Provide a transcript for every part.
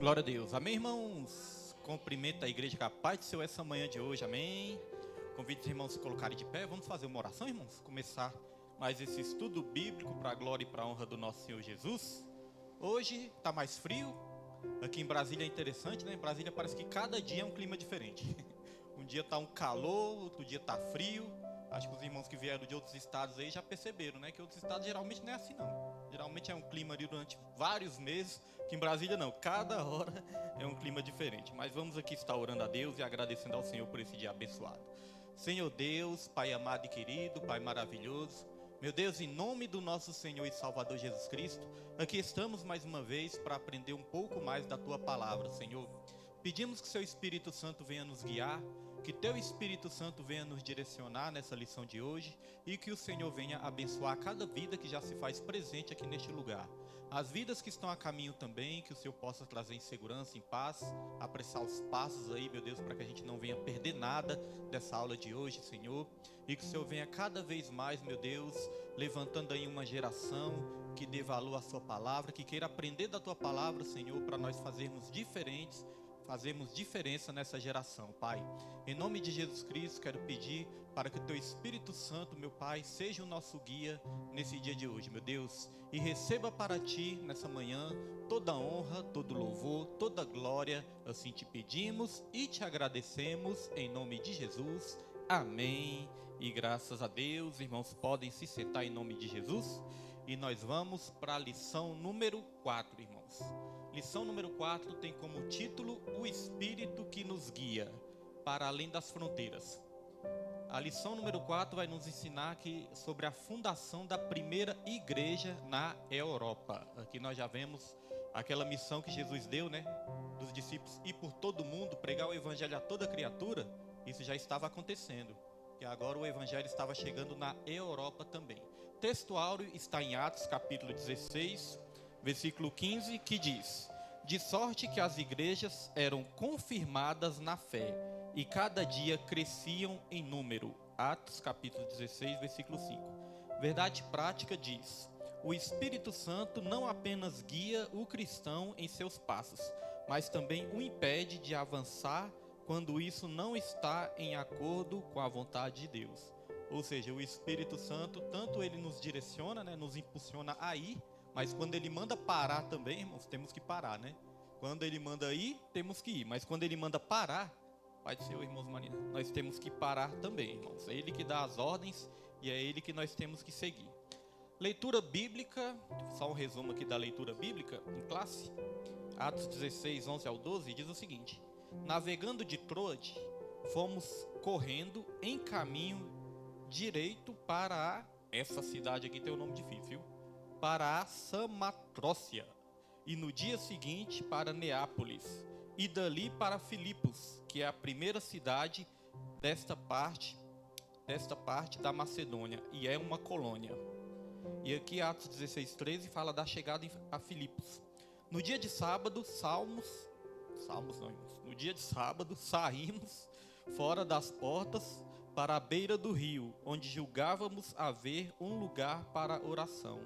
Glória a Deus. Amém, irmãos? Cumprimento a igreja com a paz do Senhor essa manhã de hoje. Amém. Convido os irmãos a se colocarem de pé. Vamos fazer uma oração, irmãos? Começar mais esse estudo bíblico para a glória e para a honra do nosso Senhor Jesus. Hoje está mais frio. Aqui em Brasília é interessante, né? Em Brasília parece que cada dia é um clima diferente. Um dia está um calor, outro dia está frio. Acho que os irmãos que vieram de outros estados aí já perceberam, né? Que outros estados geralmente não é assim, não. Geralmente é um clima ali durante vários meses, que em Brasília não. Cada hora é um clima diferente. Mas vamos aqui estar orando a Deus e agradecendo ao Senhor por esse dia abençoado. Senhor Deus, Pai amado e querido, Pai maravilhoso, meu Deus, em nome do nosso Senhor e Salvador Jesus Cristo, aqui estamos mais uma vez para aprender um pouco mais da Tua palavra, Senhor. Pedimos que Seu Espírito Santo venha nos guiar, que Teu Espírito Santo venha nos direcionar nessa lição de hoje e que o Senhor venha abençoar cada vida que já se faz presente aqui neste lugar. As vidas que estão a caminho também, que o Senhor possa trazer em segurança, em paz, apressar os passos aí, meu Deus, para que a gente não venha perder nada dessa aula de hoje, Senhor. E que o Senhor venha cada vez mais, meu Deus, levantando aí uma geração que dê valor à Sua palavra, que queira aprender da Tua palavra, Senhor, para nós fazermos diferença nessa geração, Pai. Em nome de Jesus Cristo, quero pedir para que o Teu Espírito Santo, meu Pai, seja o nosso guia nesse dia de hoje, meu Deus, e receba para Ti, nessa manhã, toda honra, todo louvor, toda glória, assim te pedimos e te agradecemos, em nome de Jesus, amém, e graças a Deus. Irmãos, podem se sentar em nome de Jesus, e nós vamos para a lição número 4, irmãos. Lição número 4 tem como título O Espírito que nos guia para além das fronteiras. A lição número 4 vai nos ensinar sobre a fundação da primeira igreja na Europa. Aqui nós já vemos aquela missão que Jesus deu, né? Dos discípulos ir por todo mundo, pregar o evangelho a toda criatura. Isso já estava acontecendo. Que agora o evangelho estava chegando na Europa também. O texto áureo está em Atos capítulo 16, versículo 15, que diz: de sorte que as igrejas eram confirmadas na fé e cada dia cresciam em número. Atos capítulo 16, versículo 5. Verdade prática diz: o Espírito Santo não apenas guia o cristão em seus passos, mas também o impede de avançar quando isso não está em acordo com a vontade de Deus. Ou seja, o Espírito Santo, tanto ele nos direciona, né, nos impulsiona a ir, mas quando ele manda parar também, irmãos, temos que parar, né? Quando ele manda ir, temos que ir. Mas quando ele manda parar, Pai do Senhor, irmãos Marina, nós temos que parar também, irmãos. É ele que dá as ordens e é ele que nós temos que seguir. Leitura bíblica, só um resumo aqui da leitura bíblica em classe. Atos 16, 11 ao 12, diz o seguinte: navegando de Troade, fomos correndo em caminho direito para essa cidade aqui tem um nome difícil, para a Samatrócia, e no dia seguinte para Neápolis, e dali para Filipos, que é a primeira cidade desta parte da Macedônia, e é uma colônia. E aqui Atos 16:13 fala da chegada a Filipos. No dia de sábado, no dia de sábado saímos fora das portas para a beira do rio, onde julgávamos haver um lugar para oração.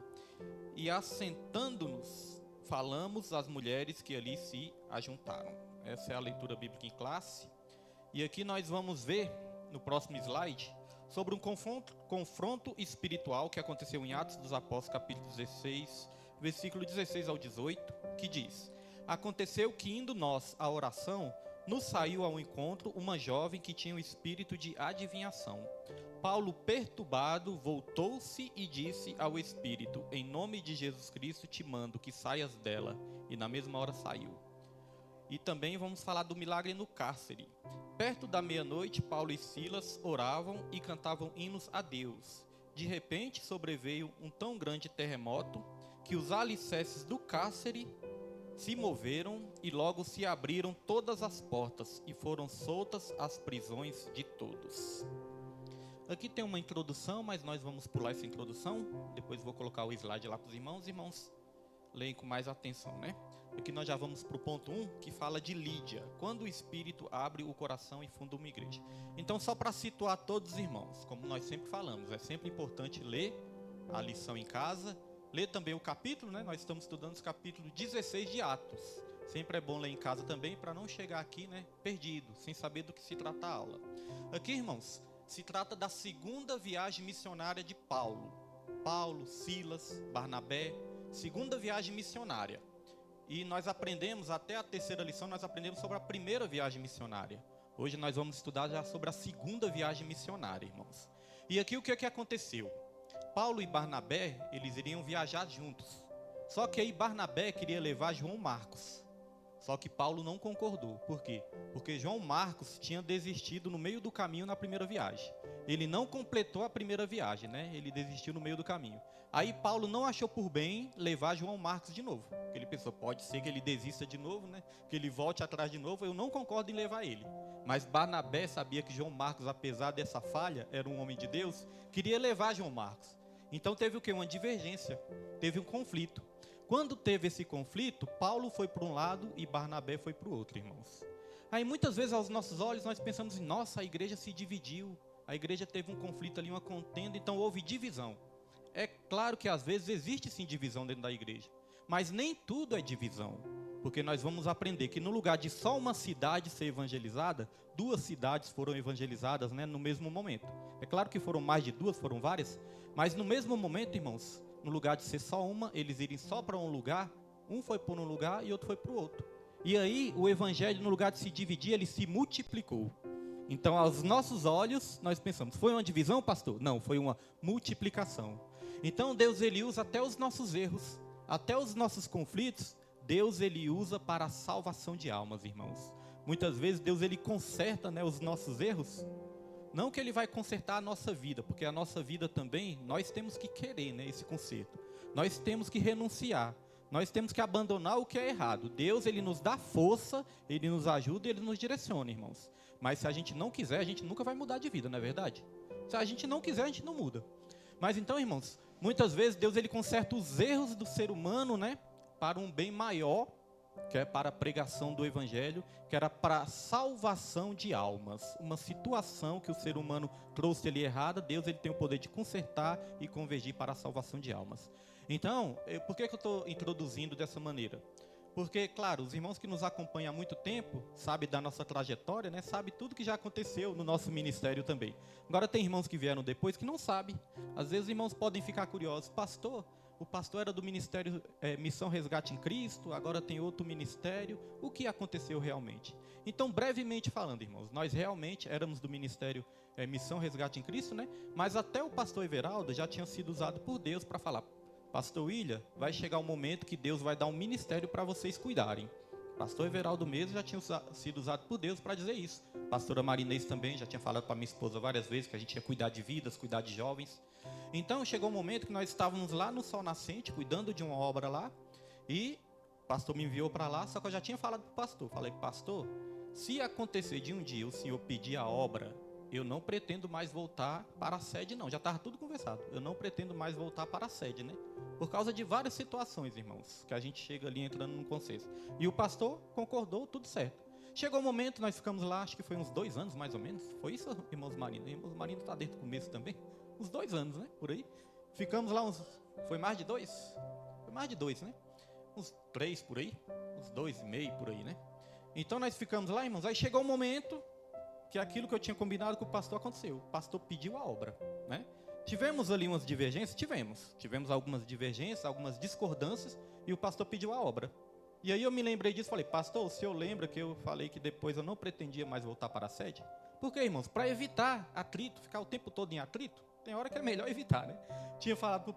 E assentando-nos, falamos às mulheres que ali se ajuntaram. Essa é a leitura bíblica em classe. E aqui nós vamos ver, no próximo slide, sobre um confronto espiritual que aconteceu em Atos dos Apóstolos, capítulo 16, versículo 16 ao 18, que diz: aconteceu que, indo nós à oração, nos saiu ao encontro uma jovem que tinha o espírito de adivinhação. Paulo, perturbado, voltou-se e disse ao espírito: em nome de Jesus Cristo te mando que saias dela. E na mesma hora saiu. E também vamos falar do milagre no cárcere. Perto da meia-noite, Paulo e Silas oravam e cantavam hinos a Deus. De repente sobreveio um tão grande terremoto que os alicerces do cárcere se moveram e logo se abriram todas as portas e foram soltas as prisões de todos. Aqui tem uma introdução, mas nós vamos pular essa introdução. Depois vou colocar o slide lá para os irmãos. Irmãos, leem com mais atenção, né? Aqui nós já vamos para o ponto 1, que fala de Lídia, quando o Espírito abre o coração e funda uma igreja. Então, só para situar todos os irmãos, como nós sempre falamos, é sempre importante ler a lição em casa, ler também o capítulo, né? Nós estamos estudando o capítulo 16 de Atos. Sempre é bom ler em casa também, para não chegar aqui, né, perdido, sem saber do que se trata a aula. Aqui, irmãos, se trata da segunda viagem missionária de Paulo. Paulo, Silas, Barnabé, segunda viagem missionária. E nós aprendemos, até a terceira lição, nós aprendemos sobre a primeira viagem missionária. Hoje nós vamos estudar já sobre a segunda viagem missionária, irmãos. E aqui o que aconteceu? Paulo e Barnabé, eles iriam viajar juntos. Só que aí Barnabé queria levar João Marcos. Só que Paulo não concordou. Por quê? Porque João Marcos tinha desistido no meio do caminho na primeira viagem. Ele não completou a primeira viagem, né? Ele desistiu no meio do caminho. Aí Paulo não achou por bem levar João Marcos de novo. Porque ele pensou, pode ser que ele desista de novo, né? Que ele volte atrás de novo. Eu não concordo em levar ele. Mas Barnabé sabia que João Marcos, apesar dessa falha, era um homem de Deus, queria levar João Marcos. Então teve o quê? Uma divergência. Teve um conflito. Quando teve esse conflito, Paulo foi para um lado e Barnabé foi para o outro, irmãos. Aí muitas vezes aos nossos olhos nós pensamos, nossa, a igreja se dividiu. A igreja teve um conflito ali, uma contenda, então houve divisão. É claro que às vezes existe sim divisão dentro da igreja, mas nem tudo é divisão, porque nós vamos aprender que no lugar de só uma cidade ser evangelizada, 2 cidades foram evangelizadas, né, no mesmo momento. É claro que foram mais de 2, foram várias, mas no mesmo momento, irmãos, no lugar de ser só uma, eles irem só para um lugar, um foi para um lugar e outro foi para o outro. E aí o evangelho, no lugar de se dividir, ele se multiplicou. Então, aos nossos olhos, nós pensamos, foi uma divisão, pastor? Não, foi uma multiplicação. Então, Deus, ele usa até os nossos erros, até os nossos conflitos, Deus, ele usa para a salvação de almas, irmãos. Muitas vezes, Deus, ele conserta, né, os nossos erros. Não que ele vai consertar a nossa vida, porque a nossa vida também, nós temos que querer, né, esse conserto. Nós temos que renunciar. Nós temos que abandonar o que é errado. Deus, ele nos dá força, ele nos ajuda e ele nos direciona, irmãos. Mas se a gente não quiser, a gente nunca vai mudar de vida, não é verdade? Se a gente não quiser, a gente não muda. Mas então, irmãos, muitas vezes Deus, ele conserta os erros do ser humano, né, para um bem maior, que é para a pregação do evangelho, que era para a salvação de almas. Uma situação que o ser humano trouxe ali errada, Deus, ele tem o poder de consertar e convergir para a salvação de almas. Então, por que eu estou introduzindo dessa maneira? Porque, claro, os irmãos que nos acompanham há muito tempo, sabem da nossa trajetória, né? Sabem tudo que já aconteceu no nosso ministério também. Agora tem irmãos que vieram depois que não sabem. Às vezes os irmãos podem ficar curiosos. Pastor, o pastor era do ministério Missão Resgate em Cristo, agora tem outro ministério. O que aconteceu realmente? Então, brevemente falando, irmãos, nós realmente éramos do ministério Missão Resgate em Cristo, né? Mas até o pastor Everaldo já tinha sido usado por Deus para falar, pastor William, vai chegar um momento que Deus vai dar um ministério para vocês cuidarem. Pastor Everaldo mesmo já tinha sido usado por Deus para dizer isso. Pastora Marinês também já tinha falado para minha esposa várias vezes que a gente ia cuidar de vidas, cuidar de jovens. Então chegou um momento que nós estávamos lá no Sol Nascente, cuidando de uma obra lá, e o pastor me enviou para lá, só que eu já tinha falado para o pastor. Falei, pastor, se acontecer de um dia o senhor pedir a obra, eu não pretendo mais voltar para a sede, não. Já estava tudo conversado. Eu não pretendo mais voltar para a sede, né? Por causa de várias situações, irmãos, que a gente chega ali entrando num consenso. E o pastor concordou, tudo certo. Chegou o momento, nós ficamos lá, acho que foi uns 2 anos, mais ou menos. Foi isso, irmãos Marina? Irmãos Marina está desde o começo também. Uns 2 anos, né? Por aí. Ficamos lá uns... Foi mais de 2? Foi mais de 2, né? Uns 3 por aí. Uns 2,5 por aí, né? Então nós ficamos lá, irmãos. Aí chegou o momento que aquilo que eu tinha combinado com o pastor aconteceu. O pastor pediu a obra, né? Tivemos ali umas divergências? Tivemos algumas divergências, algumas discordâncias, e o pastor pediu a obra. E aí eu me lembrei disso, falei, pastor, o senhor lembra que eu falei que depois eu não pretendia mais voltar para a sede? Por quê, irmãos? Para evitar atrito, ficar o tempo todo em atrito, tem hora que é melhor evitar, né? Tinha falado para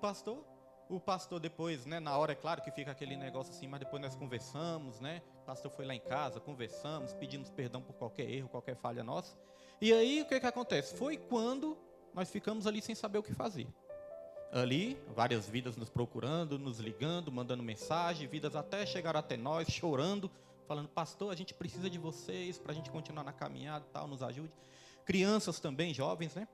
o pastor depois, né, na hora é claro que fica aquele negócio assim, mas depois nós conversamos, né? O pastor foi lá em casa, conversamos, pedimos perdão por qualquer erro, qualquer falha nossa. E aí o que acontece? Foi quando nós ficamos ali sem saber o que fazer. Ali, várias vidas nos procurando, nos ligando, mandando mensagem, vidas até chegaram até nós, chorando, falando, pastor, a gente precisa de vocês para a gente continuar na caminhada e tal, nos ajude. Crianças também, jovens, né?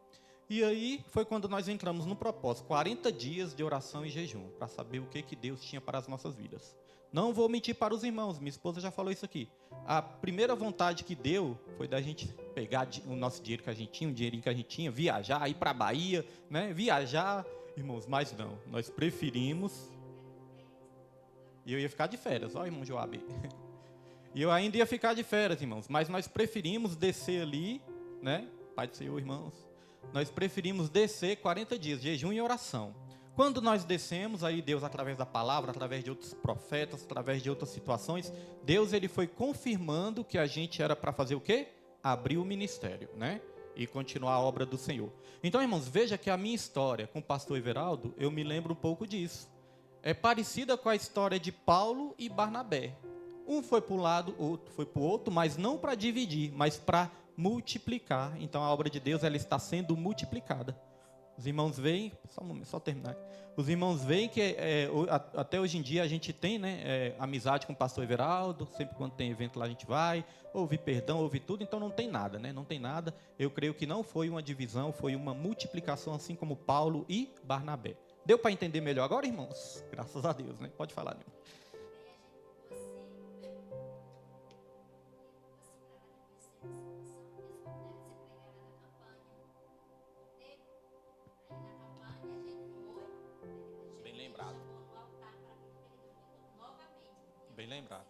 E aí foi quando nós entramos no propósito, 40 dias de oração e jejum, para saber o que Deus tinha para as nossas vidas. Não vou mentir para os irmãos, minha esposa já falou isso aqui. A primeira vontade que deu foi da gente pegar o nosso dinheiro que a gente tinha, o dinheirinho que a gente tinha, viajar, ir para a Bahia, né? Viajar, irmãos, mas não, nós preferimos. E eu ia ficar de férias, ó, irmão Joabe. E eu ainda ia ficar de férias, irmãos, mas nós preferimos descer ali, né? Pai do Senhor, irmãos. Nós preferimos descer 40 dias, jejum e oração. Quando nós descemos, aí Deus, através da palavra, através de outros profetas, através de outras situações, Deus ele foi confirmando que a gente era para fazer o quê? Abrir o ministério, né? E continuar a obra do Senhor. Então, irmãos, veja que a minha história com o pastor Everaldo, eu me lembro um pouco disso. É parecida com a história de Paulo e Barnabé. Um foi para um lado, outro foi para o outro, mas não para dividir, mas para multiplicar. Então, a obra de Deus ela está sendo multiplicada. Os irmãos veem, só um momento, só terminar. Os irmãos veem que até hoje em dia a gente tem, né, amizade com o pastor Everaldo. Sempre quando tem evento lá a gente vai, ouve perdão, ouve tudo. Então não tem nada, né? Não tem nada. Eu creio que não foi uma divisão, foi uma multiplicação, assim como Paulo e Barnabé. Deu para entender melhor agora, irmãos? Graças a Deus, né? Pode falar, irmão. Bem lembrado.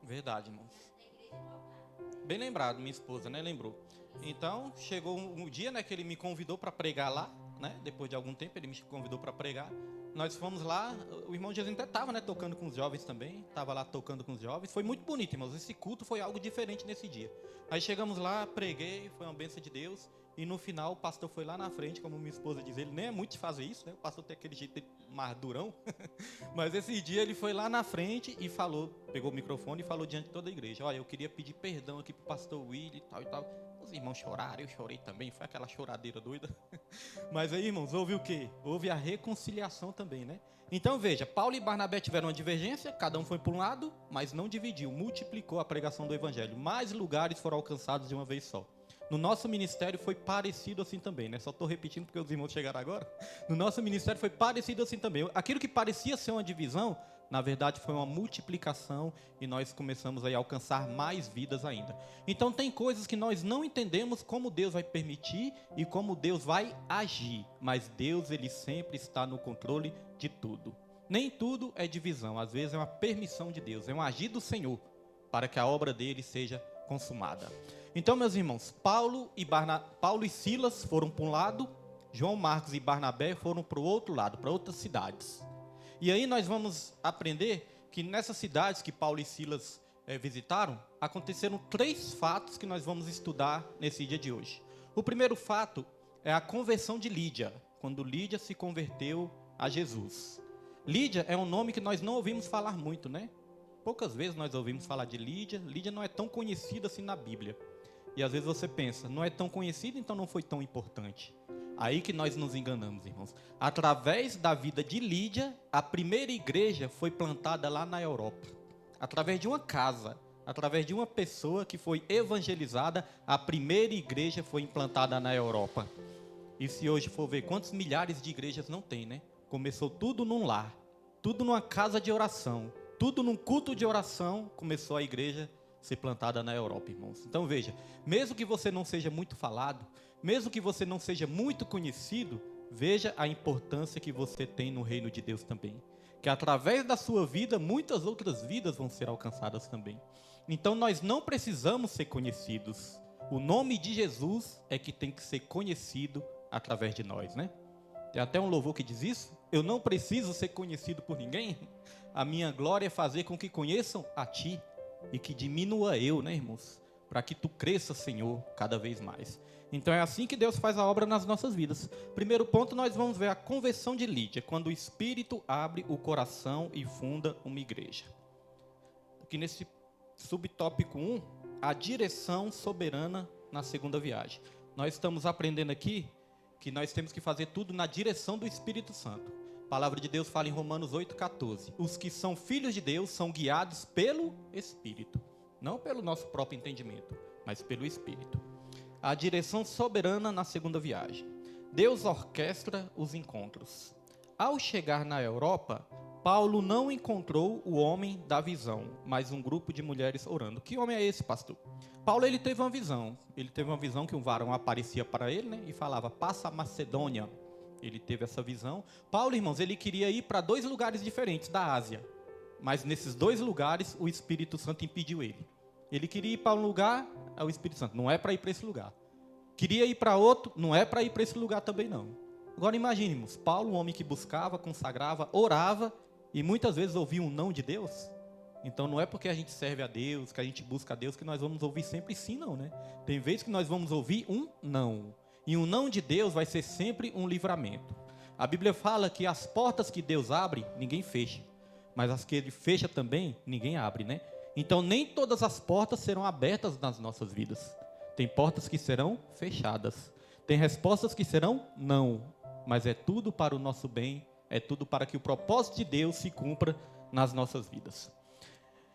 Verdade, irmãos. Bem lembrado, minha esposa, né? Lembrou. Então, chegou um dia, né, que ele me convidou para pregar lá, né? Depois de algum tempo, ele me convidou para pregar. Nós fomos lá, o irmão Jesus até estava, né, tocando com os jovens também. Estava lá tocando com os jovens. Foi muito bonito, irmãos. Esse culto foi algo diferente nesse dia. Aí chegamos lá, preguei, foi uma bênção de Deus. E no final, o pastor foi lá na frente, como minha esposa diz, ele nem é muito de fazer isso, né? O pastor tem aquele jeito mais durão. Mas esse dia ele foi lá na frente e falou, pegou o microfone e falou diante de toda a igreja: olha, eu queria pedir perdão aqui pro pastor Willy e tal e tal. Os irmãos choraram, eu chorei também, foi aquela choradeira doida. Mas aí, irmãos, houve o quê? Houve a reconciliação também, né? Então veja, Paulo e Barnabé tiveram uma divergência, cada um foi por um lado, mas não dividiu, multiplicou a pregação do evangelho. Mais lugares foram alcançados de uma vez só. No nosso ministério foi parecido assim também, né? Só estou repetindo porque os irmãos chegaram agora. No nosso ministério foi parecido assim também. Aquilo que parecia ser uma divisão, na verdade foi uma multiplicação e nós começamos a alcançar mais vidas ainda. Então tem coisas que nós não entendemos como Deus vai permitir e como Deus vai agir. Mas Deus, ele sempre está no controle de tudo. Nem tudo é divisão, às vezes é uma permissão de Deus, é um agir do Senhor para que a obra dele seja consumada. Então, meus irmãos, Paulo e Silas foram para um lado, João Marcos e Barnabé foram para o outro lado, para outras cidades. E aí nós vamos aprender que nessas cidades que Paulo e Silas visitaram, aconteceram 3 fatos que nós vamos estudar nesse dia de hoje. O primeiro fato é a conversão de Lídia, quando Lídia se converteu a Jesus. Lídia é um nome que nós não ouvimos falar muito, né? Poucas vezes nós ouvimos falar de Lídia. Lídia não é tão conhecida assim na Bíblia. E às vezes você pensa, não é tão conhecido, então não foi tão importante. Aí que nós nos enganamos, irmãos. Através da vida de Lídia, a primeira igreja foi plantada lá na Europa. Através de uma casa, através de uma pessoa que foi evangelizada, a primeira igreja foi implantada na Europa. E se hoje for ver quantos milhares de igrejas não tem, né? Começou tudo num lar, tudo numa casa de oração, tudo num culto de oração, começou a igreja ser plantada na Europa, irmãos. Então veja, mesmo que você não seja muito falado, mesmo que você não seja muito conhecido, veja a importância que você tem no reino de Deus também. Que através da sua vida, muitas outras vidas vão ser alcançadas também. Então nós não precisamos ser conhecidos. O nome de Jesus é que tem que ser conhecido através de nós, né? Tem até um louvor que diz isso. Eu não preciso ser conhecido por ninguém. A minha glória é fazer com que conheçam a Ti. E que diminua eu, né, irmãos? Para que tu cresça, Senhor, cada vez mais. Então é assim que Deus faz a obra nas nossas vidas. Primeiro ponto, nós vamos ver a conversão de Lídia, quando o Espírito abre o coração e funda uma igreja. Aqui nesse subtópico 1, a direção soberana na segunda viagem. Nós estamos aprendendo aqui que nós temos que fazer tudo na direção do Espírito Santo. A palavra de Deus fala em Romanos 8,14. Os que são filhos de Deus são guiados pelo Espírito. Não pelo nosso próprio entendimento, mas pelo Espírito. A direção soberana na segunda viagem. Deus orquestra os encontros. Ao chegar na Europa, Paulo não encontrou o homem da visão, mas um grupo de mulheres orando. Que homem é esse, pastor? Paulo, ele teve uma visão. Ele teve uma visão que um varão aparecia para ele, né, e falava, passa a Macedônia. Ele teve essa visão. Paulo, irmãos, ele queria ir para 2 lugares diferentes da Ásia. Mas nesses 2 lugares, o Espírito Santo impediu ele. Ele queria ir para um lugar, o Espírito Santo, não é para ir para esse lugar. Queria ir para outro, não é para ir para esse lugar também não. Agora imaginemos, Paulo, um homem que buscava, consagrava, orava, e muitas vezes ouvia um não de Deus. Então não é porque a gente serve a Deus, que a gente busca a Deus, que nós vamos ouvir sempre sim, não, né? Tem vezes que nós vamos ouvir um não. E um não de Deus vai ser sempre um livramento. A Bíblia fala que as portas que Deus abre, ninguém fecha. Mas as que Ele fecha também, ninguém abre, né? Então nem todas as portas serão abertas nas nossas vidas. Tem portas que serão fechadas. Tem respostas que serão não. Mas é tudo para o nosso bem, é tudo para que o propósito de Deus se cumpra nas nossas vidas.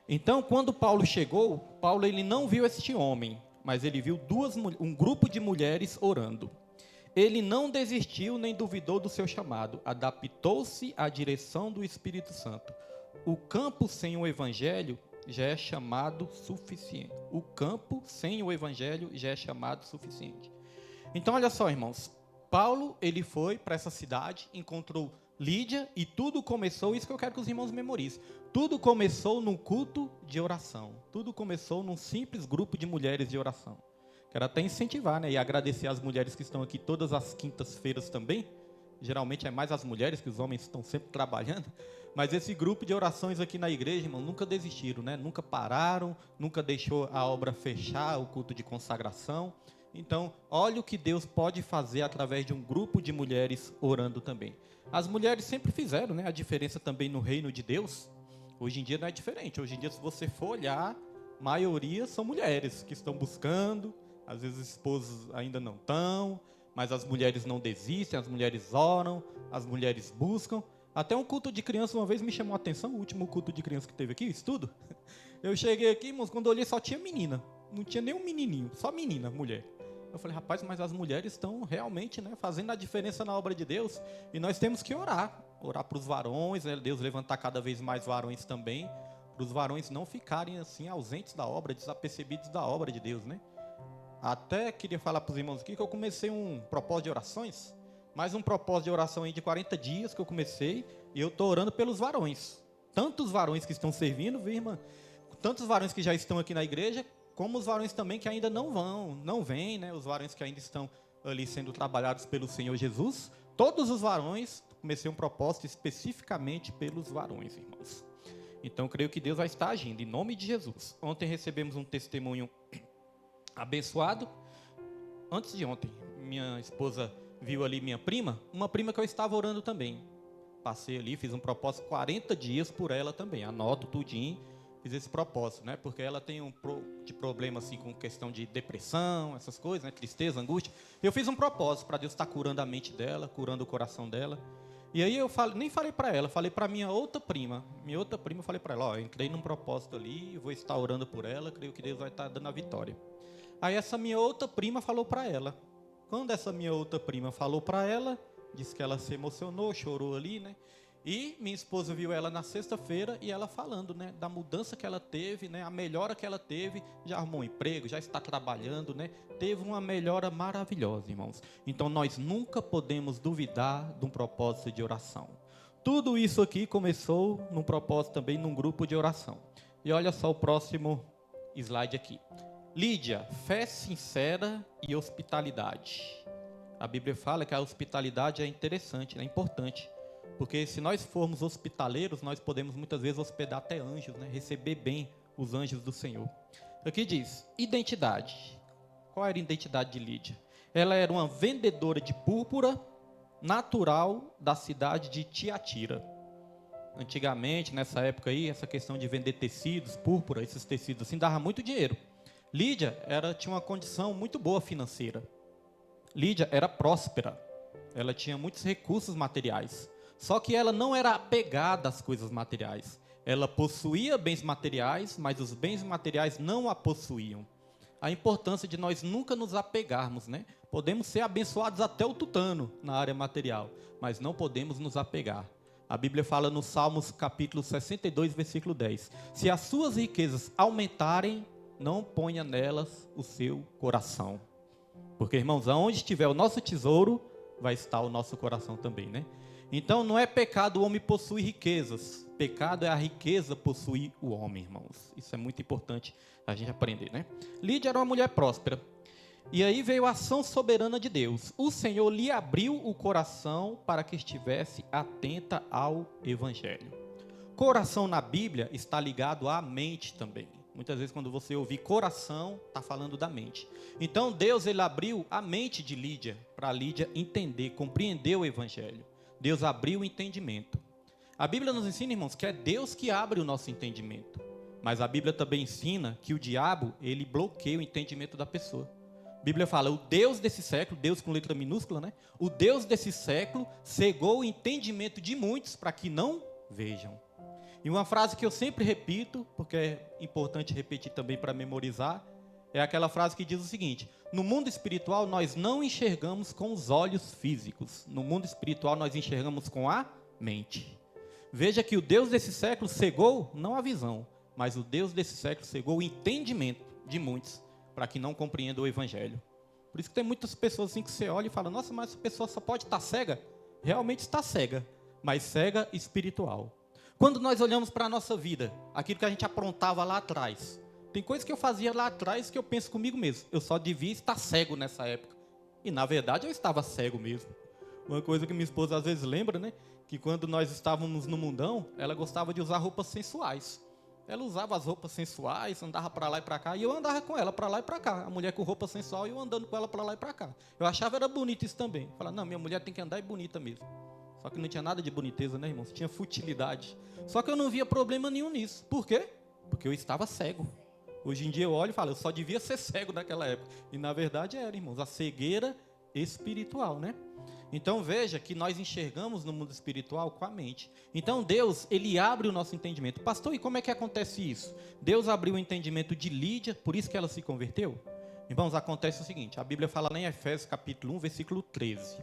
Então, quando Paulo chegou, Paulo ele não viu este homem, mas ele viu um grupo de mulheres orando. Ele não desistiu nem duvidou do seu chamado, adaptou-se à direção do Espírito Santo. O campo sem o evangelho já é chamado suficiente. O campo sem o evangelho já é chamado suficiente. Então, olha só, irmãos. Paulo, ele foi para essa cidade, encontrou Lídia e tudo começou, isso que eu quero que os irmãos memorizem. Tudo começou num culto de oração. Tudo começou num simples grupo de mulheres de oração. Quero até incentivar, né, e agradecer às mulheres que estão aqui todas as quintas-feiras também. Geralmente é mais as mulheres, que os homens estão sempre trabalhando. Mas esse grupo de orações aqui na igreja, irmão, nunca desistiram, né? Nunca pararam, nunca deixou a obra fechar, o culto de consagração. Então, olha o que Deus pode fazer através de um grupo de mulheres orando também. As mulheres sempre fizeram, né, a diferença também no reino de Deus. Hoje em dia não é diferente. Hoje em dia, se você for olhar, a maioria são mulheres que estão buscando. Às vezes os esposos ainda não estão, mas as mulheres não desistem, as mulheres oram, as mulheres buscam. Até um culto de criança uma vez me chamou a atenção, o último culto de criança que teve aqui, estudo. Eu cheguei aqui, irmãos, quando eu olhei só tinha menina. Não tinha nem um menininho, só menina, mulher. Eu falei, rapaz, mas as mulheres estão realmente, né, fazendo a diferença na obra de Deus. E nós temos que orar. Orar para os varões, né, Deus levantar cada vez mais varões também. Para os varões não ficarem assim ausentes da obra, desapercebidos da obra de Deus, né? Até queria falar para os irmãos aqui que eu comecei um propósito de orações. Mais um propósito de oração aí de 40 dias que eu comecei. E eu estou orando pelos varões. Tantos varões que estão servindo, viu, irmã? Tantos varões que já estão aqui na igreja, como os varões também que ainda não vêm, né? Os varões que ainda estão ali sendo trabalhados pelo Senhor Jesus. Todos os varões, comecei um propósito especificamente pelos varões, irmãos. Então, creio que Deus vai estar agindo, em nome de Jesus. Ontem recebemos um testemunho abençoado. Antes de ontem, minha esposa viu ali minha prima, uma prima que eu estava orando também. Passei ali, fiz um propósito 40 dias por ela também. Anoto tudinho. Fiz esse propósito, né? Porque ela tem de problema assim com questão de depressão, essas coisas, né? Tristeza, angústia. Eu fiz um propósito para Deus estar curando a mente dela, curando o coração dela. E aí eu nem falei para ela, falei para minha outra prima. Minha outra prima, eu falei para ela, ó, eu entrei num propósito ali, vou estar orando por ela, creio que Deus vai estar dando a vitória. Aí essa minha outra prima falou para ela. Quando essa minha outra prima falou para ela, disse que ela se emocionou, chorou ali, né? E minha esposa viu ela na sexta-feira e ela falando, né, da mudança que ela teve, né, a melhora que ela teve, já arrumou um emprego, já está trabalhando, né, teve uma melhora maravilhosa, irmãos. Então nós nunca podemos duvidar de um propósito de oração. Tudo isso aqui começou num propósito também, num grupo de oração. E olha só o próximo slide aqui. Lídia, fé sincera e hospitalidade. A Bíblia fala que a hospitalidade é interessante, é importante. Porque se nós formos hospitaleiros, nós podemos muitas vezes hospedar até anjos, né? Receber bem os anjos do Senhor. Aqui diz, identidade. Qual era a identidade de Lídia? Ela era uma vendedora de púrpura natural da cidade de Tiatira. Antigamente, nessa época aí, essa questão de vender tecidos, púrpura, esses tecidos assim, dava muito dinheiro. Lídia tinha uma condição muito boa financeira. Lídia era próspera. Ela tinha muitos recursos materiais. Só que ela não era apegada às coisas materiais. Ela possuía bens materiais, mas os bens materiais não a possuíam. A importância de nós nunca nos apegarmos, né? Podemos ser abençoados até o tutano na área material, mas não podemos nos apegar. A Bíblia fala no Salmos capítulo 62, versículo 10. Se as suas riquezas aumentarem, não ponha nelas o seu coração. Porque, irmãos, aonde estiver o nosso tesouro, vai estar o nosso coração também, né? Então, não é pecado o homem possuir riquezas. Pecado é a riqueza possuir o homem, irmãos. Isso é muito importante a gente aprender, né? Lídia era uma mulher próspera. E aí veio a ação soberana de Deus. O Senhor lhe abriu o coração para que estivesse atenta ao Evangelho. Coração na Bíblia está ligado à mente também. Muitas vezes quando você ouvir coração, está falando da mente. Então Deus ele abriu a mente de Lídia, para Lídia entender, compreender o Evangelho. Deus abriu o entendimento. A Bíblia nos ensina, irmãos, que é Deus que abre o nosso entendimento. Mas a Bíblia também ensina que o diabo, ele bloqueia o entendimento da pessoa. A Bíblia fala, o Deus desse século, Deus com letra minúscula, né? O Deus desse século cegou o entendimento de muitos para que não vejam. E uma frase que eu sempre repito, porque é importante repetir também para memorizar, é aquela frase que diz o seguinte: no mundo espiritual nós não enxergamos com os olhos físicos. No mundo espiritual nós enxergamos com a mente. Veja que o Deus desse século cegou, não a visão, mas o Deus desse século cegou o entendimento de muitos, para que não compreendam o Evangelho. Por isso que tem muitas pessoas assim que você olha e fala, nossa, mas essa pessoa só pode estar cega? Realmente está cega, mas cega espiritual. Quando nós olhamos para a nossa vida, aquilo que a gente aprontava lá atrás, tem coisas que eu fazia lá atrás que eu penso comigo mesmo, eu só devia estar cego nessa época. E na verdade eu estava cego mesmo. Uma coisa que minha esposa às vezes lembra, né? Que quando nós estávamos no mundão, ela gostava de usar roupas sensuais. Ela usava as roupas sensuais, andava para lá e para cá, e eu andava com ela para lá e para cá. A mulher com roupa sensual e eu andando com ela para lá e para cá. Eu achava era bonito isso também. Eu falava, não, minha mulher tem que andar e bonita mesmo. Só que não tinha nada de boniteza, né, irmãos? Tinha futilidade. Só que eu não via problema nenhum nisso. Por quê? Porque eu estava cego. Hoje em dia eu olho e falo, eu só devia ser cego naquela época. E na verdade era, irmãos, a cegueira espiritual, né? Então veja que nós enxergamos no mundo espiritual com a mente. Então Deus, ele abre o nosso entendimento. Pastor, e como é que acontece isso? Deus abriu o entendimento de Lídia, por isso que ela se converteu? Irmãos, acontece o seguinte, a Bíblia fala lá em Efésios capítulo 1, versículo 13,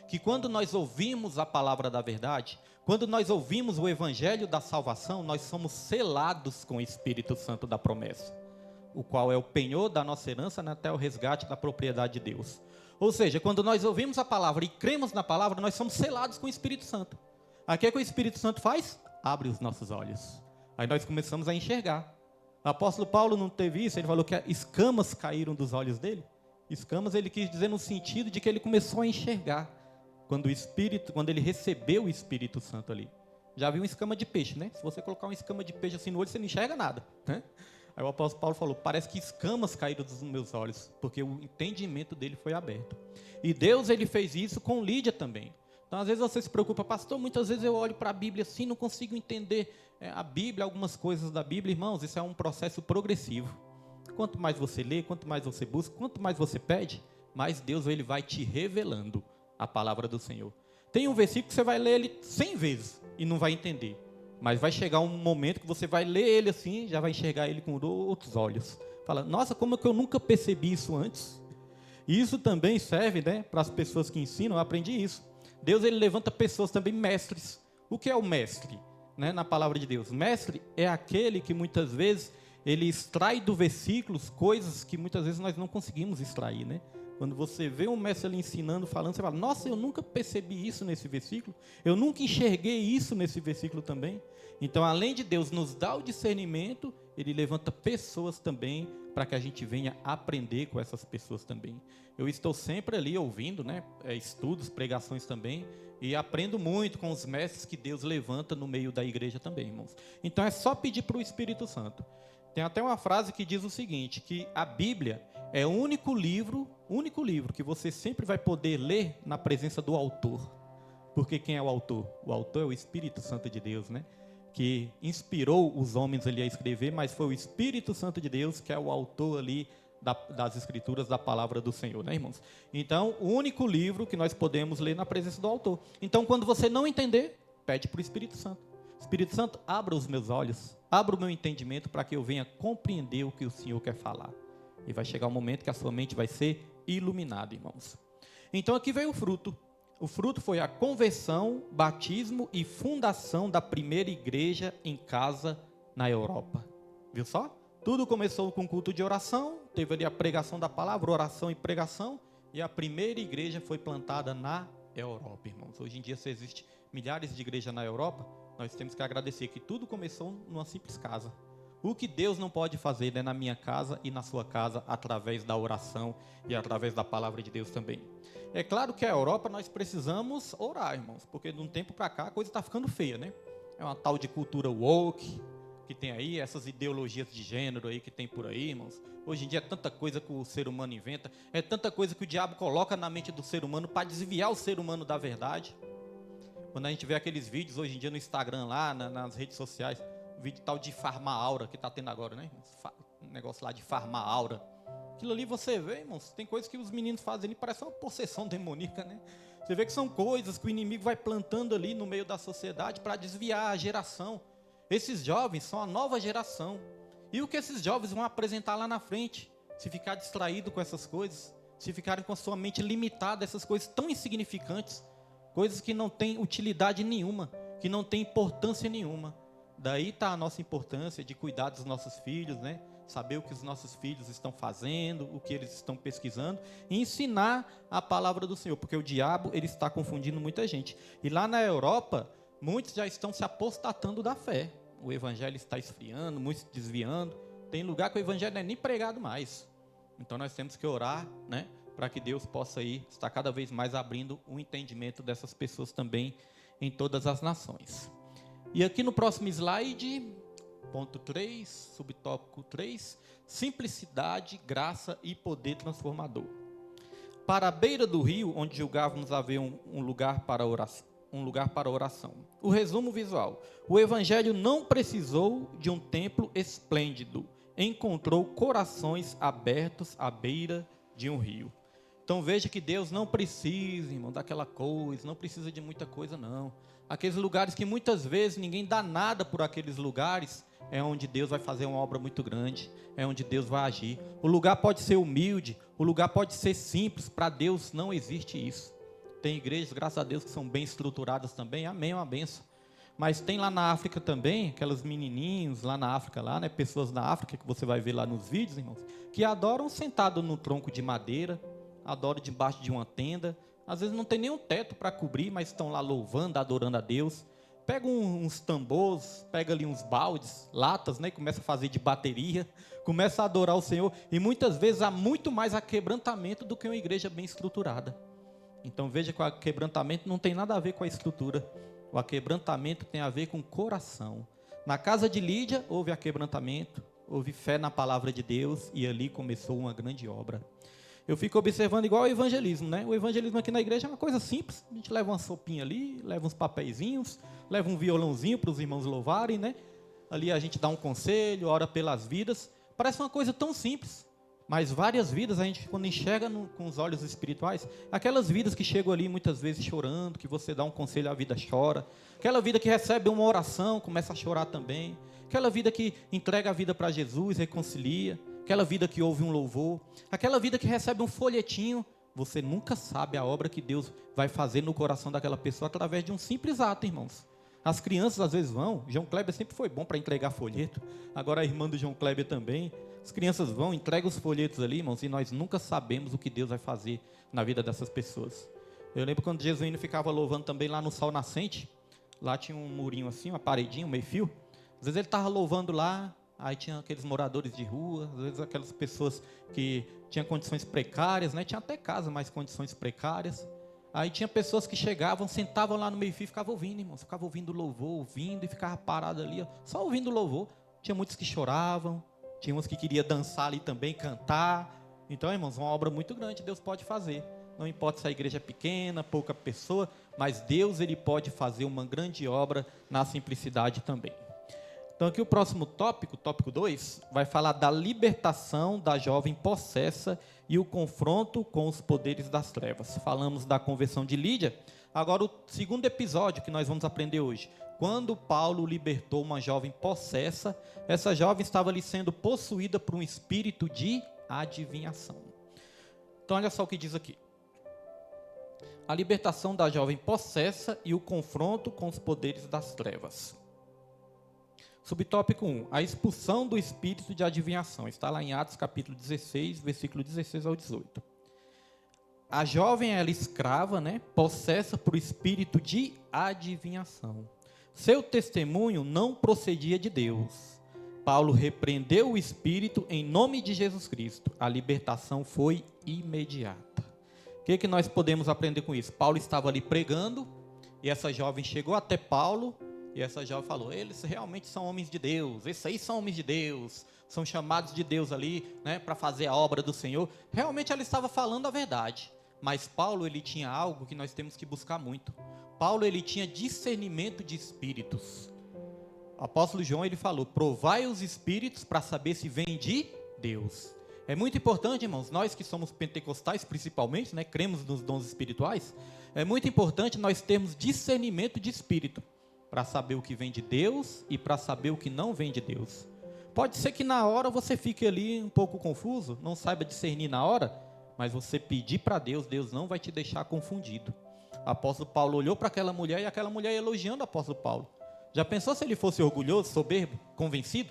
que quando nós ouvimos a palavra da verdade, quando nós ouvimos o evangelho da salvação, nós somos selados com o Espírito Santo da promessa, o qual é o penhor da nossa herança até o resgate da propriedade de Deus. Ou seja, quando nós ouvimos a palavra e cremos na palavra, nós somos selados com o Espírito Santo. Aí o que o Espírito Santo faz? Abre os nossos olhos. Aí nós começamos a enxergar. O apóstolo Paulo não teve isso, ele falou que escamas caíram dos olhos dele. Escamas ele quis dizer no sentido de que ele começou a enxergar. Quando ele recebeu o Espírito Santo ali. Já viu uma escama de peixe, né? Se você colocar uma escama de peixe assim no olho, você não enxerga nada, né? Aí o apóstolo Paulo falou, parece que escamas caíram dos meus olhos, porque o entendimento dele foi aberto. E Deus, ele fez isso com Lídia também. Então, às vezes você se preocupa, pastor, muitas vezes eu olho para a Bíblia assim, não consigo entender a Bíblia, algumas coisas da Bíblia. Irmãos, isso é um processo progressivo. Quanto mais você lê, quanto mais você busca, quanto mais você pede, mais Deus ele vai te revelando a palavra do Senhor. Tem um versículo que você vai ler ele 100 vezes e não vai entender. Mas vai chegar um momento que você vai ler ele assim, já vai enxergar ele com outros olhos. Fala, nossa, como é que eu nunca percebi isso antes? E isso também serve, né, para as pessoas que ensinam, eu aprendi isso. Deus ele levanta pessoas também mestres. O que é o mestre, né, na palavra de Deus? Mestre é aquele que muitas vezes ele extrai do versículo coisas que muitas vezes nós não conseguimos extrair, né? Quando você vê um mestre ali ensinando, falando, você fala, nossa, eu nunca percebi isso nesse versículo, eu nunca enxerguei isso nesse versículo também. Então, além de Deus nos dar o discernimento, ele levanta pessoas também, para que a gente venha aprender com essas pessoas também. Eu estou sempre ali ouvindo, né, estudos, pregações também, e aprendo muito com os mestres que Deus levanta no meio da igreja também, irmãos. Então, é só pedir para o Espírito Santo. Tem até uma frase que diz o seguinte, que a Bíblia é o único livro que você sempre vai poder ler na presença do autor. Porque quem é o autor? O autor é o Espírito Santo de Deus, né? Que inspirou os homens ali a escrever, mas foi o Espírito Santo de Deus que é o autor ali das escrituras, da palavra do Senhor, né, irmãos? Então, o único livro que nós podemos ler na presença do autor. Então, quando você não entender, pede para o Espírito Santo. Espírito Santo, abra os meus olhos, abra o meu entendimento para que eu venha compreender o que o Senhor quer falar. E vai chegar um momento que a sua mente vai ser iluminada, irmãos. Então aqui veio o fruto. O fruto foi a conversão, batismo e fundação da primeira igreja em casa na Europa. Viu só? Tudo começou com culto de oração, teve ali a pregação da palavra, oração e pregação, e a primeira igreja foi plantada na Europa, irmãos. Hoje em dia, se existe milhares de igrejas na Europa, nós temos que agradecer que tudo começou numa simples casa. O que Deus não pode fazer, né, na minha casa e na sua casa, através da oração e através da palavra de Deus também. É claro que a Europa nós precisamos orar, irmãos, porque de um tempo para cá a coisa está ficando feia, né? É uma tal de cultura woke que tem aí, essas ideologias de gênero aí que tem por aí, irmãos. Hoje em dia é tanta coisa que o ser humano inventa, é tanta coisa que o diabo coloca na mente do ser humano para desviar o ser humano da verdade. Quando a gente vê aqueles vídeos hoje em dia no Instagram lá, nas redes sociais, o vídeo tal de farmar aura que está tendo agora, né? Um negócio lá de farmar aura. Aquilo ali você vê, irmãos, tem coisas que os meninos fazem ali, parece uma possessão demoníaca, né? Você vê que são coisas que o inimigo vai plantando ali no meio da sociedade para desviar a geração. Esses jovens são a nova geração. E o que esses jovens vão apresentar lá na frente? Se ficar distraído com essas coisas, se ficarem com a sua mente limitada a essas coisas tão insignificantes, coisas que não têm utilidade nenhuma, que não têm importância nenhuma. Daí está a nossa importância de cuidar dos nossos filhos, né? Saber o que os nossos filhos estão fazendo, o que eles estão pesquisando, e ensinar a palavra do Senhor, porque o diabo ele está confundindo muita gente. E lá na Europa, muitos já estão se apostatando da fé. O evangelho está esfriando, muitos se desviando. Tem lugar que o evangelho não é nem pregado mais. Então nós temos que orar, né, para que Deus possa aí estar cada vez mais abrindo o entendimento dessas pessoas também em todas as nações. E aqui no próximo slide, ponto 3, subtópico 3, simplicidade, graça e poder transformador. Para a beira do rio, onde julgávamos haver um lugar para oração. O resumo visual. O evangelho não precisou de um templo esplêndido. Encontrou corações abertos à beira de um rio. Então veja que Deus não precisa, irmão, daquela coisa, não precisa de muita coisa, não. Aqueles lugares que muitas vezes ninguém dá nada por aqueles lugares, é onde Deus vai fazer uma obra muito grande, é onde Deus vai agir. O lugar pode ser humilde, o lugar pode ser simples, para Deus não existe isso. Tem igrejas, graças a Deus, que são bem estruturadas também, amém, é uma benção. Mas tem lá na África também, aquelas menininhos lá na África, lá, né, pessoas na África, que você vai ver lá nos vídeos, irmãos, que adoram sentado no tronco de madeira, adoram debaixo de uma tenda, às vezes não tem nem um teto para cobrir, mas estão lá louvando, adorando a Deus. Pega uns tambores, pega ali uns baldes, latas, né, e começa a fazer de bateria, começa a adorar o Senhor, e muitas vezes há muito mais aquebrantamento do que uma igreja bem estruturada. Então veja que o aquebrantamento não tem nada a ver com a estrutura, o aquebrantamento tem a ver com o coração. Na casa de Lídia houve aquebrantamento, houve fé na palavra de Deus, e ali começou uma grande obra. Eu fico observando igual o evangelismo, né? O evangelismo aqui na igreja é uma coisa simples. A gente leva uma sopinha ali, leva uns papeizinhos, leva um violãozinho para os irmãos louvarem, né? Ali a gente dá um conselho, ora pelas vidas. Parece uma coisa tão simples, mas várias vidas a gente, quando enxerga com os olhos espirituais, aquelas vidas que chegam ali muitas vezes chorando, que você dá um conselho, a vida chora. Aquela vida que recebe uma oração, começa a chorar também. Aquela vida que entrega a vida para Jesus, reconcilia. Aquela vida que ouve um louvor, aquela vida que recebe um folhetinho, você nunca sabe a obra que Deus vai fazer no coração daquela pessoa através de um simples ato, irmãos. As crianças às vezes vão, João Kleber sempre foi bom para entregar folheto, agora a irmã do João Kleber também, as crianças vão, entregam os folhetos ali, irmãos, e nós nunca sabemos o que Deus vai fazer na vida dessas pessoas. Eu lembro quando Jesuíno ficava louvando também lá no Sol Nascente, lá tinha um murinho assim, uma paredinha, um meio-fio, às vezes ele estava louvando lá, aí tinha aqueles moradores de rua, às vezes aquelas pessoas que tinham condições precárias, né? Tinha até casa, mas condições precárias. Aí tinha pessoas que chegavam, sentavam lá no meio-fio e ficavam ouvindo, irmãos. Ficavam ouvindo louvor, ouvindo e ficava parado ali, ó, só ouvindo louvor. Tinha muitos que choravam, tinha uns que queriam dançar ali também, cantar. Então, irmãos, uma obra muito grande Deus pode fazer. Não importa se a igreja é pequena, pouca pessoa, mas Deus ele pode fazer uma grande obra na simplicidade também. Então aqui o próximo tópico, tópico 2, vai falar da libertação da jovem possessa e o confronto com os poderes das trevas. Falamos da conversão de Lídia, agora o segundo episódio que nós vamos aprender hoje. Quando Paulo libertou uma jovem possessa, essa jovem estava ali sendo possuída por um espírito de adivinhação. Então olha só o que diz aqui. A libertação da jovem possessa e o confronto com os poderes das trevas. Subtópico 1. A expulsão do espírito de adivinhação. Está lá em Atos capítulo 16, versículo 16 ao 18. A jovem era escrava, possessa por espírito de adivinhação. Seu testemunho não procedia de Deus. Paulo repreendeu o espírito em nome de Jesus Cristo. A libertação foi imediata. O que nós podemos aprender com isso? Paulo estava ali pregando, e essa jovem chegou até Paulo, e essa jovem falou, eles realmente são homens de Deus, esses aí são homens de Deus, são chamados de Deus ali, para fazer a obra do Senhor. Realmente ela estava falando a verdade, mas Paulo, ele tinha algo que nós temos que buscar muito. Paulo, ele tinha discernimento de espíritos. O apóstolo João, ele falou, provai os espíritos para saber se vem de Deus. É muito importante, irmãos, nós que somos pentecostais principalmente, cremos nos dons espirituais, é muito importante nós termos discernimento de espírito, para saber o que vem de Deus e para saber o que não vem de Deus. Pode ser que na hora você fique ali um pouco confuso, não saiba discernir na hora, mas você pedir para Deus, Deus não vai te deixar confundido. O apóstolo Paulo olhou para aquela mulher e aquela mulher elogiando o apóstolo Paulo. Já pensou se ele fosse orgulhoso, soberbo, convencido?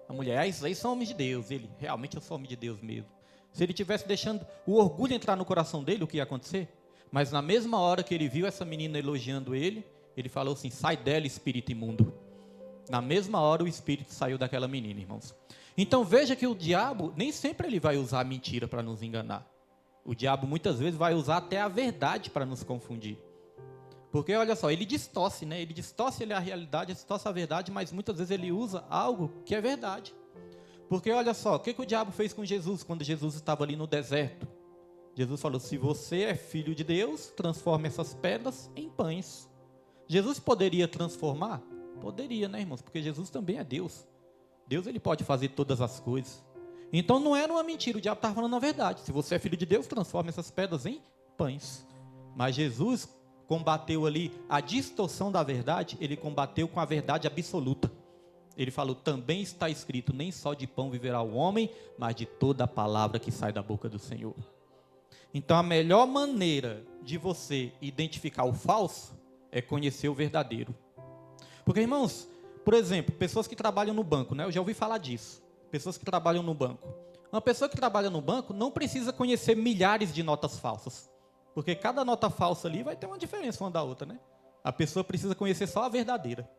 A mulher, esses aí são homens de Deus. Ele, realmente eu sou homem de Deus mesmo. Se ele tivesse deixando o orgulho entrar no coração dele, o que ia acontecer? Mas na mesma hora que ele viu essa menina elogiando ele falou assim, sai dela, espírito imundo. Na mesma hora o espírito saiu daquela menina, irmãos. Então veja que o diabo, nem sempre ele vai usar a mentira para nos enganar. O diabo muitas vezes vai usar até a verdade para nos confundir. Porque olha só, ele distorce, ele distorce a realidade, distorce a verdade, mas muitas vezes ele usa algo que é verdade. Porque olha só, o que o diabo fez com Jesus quando Jesus estava ali no deserto? Jesus falou, se você é filho de Deus, transforme essas pedras em pães. Jesus poderia transformar? Poderia, irmãos? Porque Jesus também é Deus. Deus, ele pode fazer todas as coisas. Então não era uma mentira, o diabo estava falando a verdade. Se você é filho de Deus, transforme essas pedras em pães. Mas Jesus combateu ali a distorção da verdade, ele combateu com a verdade absoluta. Ele falou, também está escrito, nem só de pão viverá o homem, mas de toda a palavra que sai da boca do Senhor. Então a melhor maneira de você identificar o falso é conhecer o verdadeiro. Porque, irmãos, por exemplo, pessoas que trabalham no banco, eu já ouvi falar disso. Pessoas que trabalham no banco. Uma pessoa que trabalha no banco não precisa conhecer milhares de notas falsas. Porque cada nota falsa ali vai ter uma diferença uma da outra, A pessoa precisa conhecer só a verdadeira.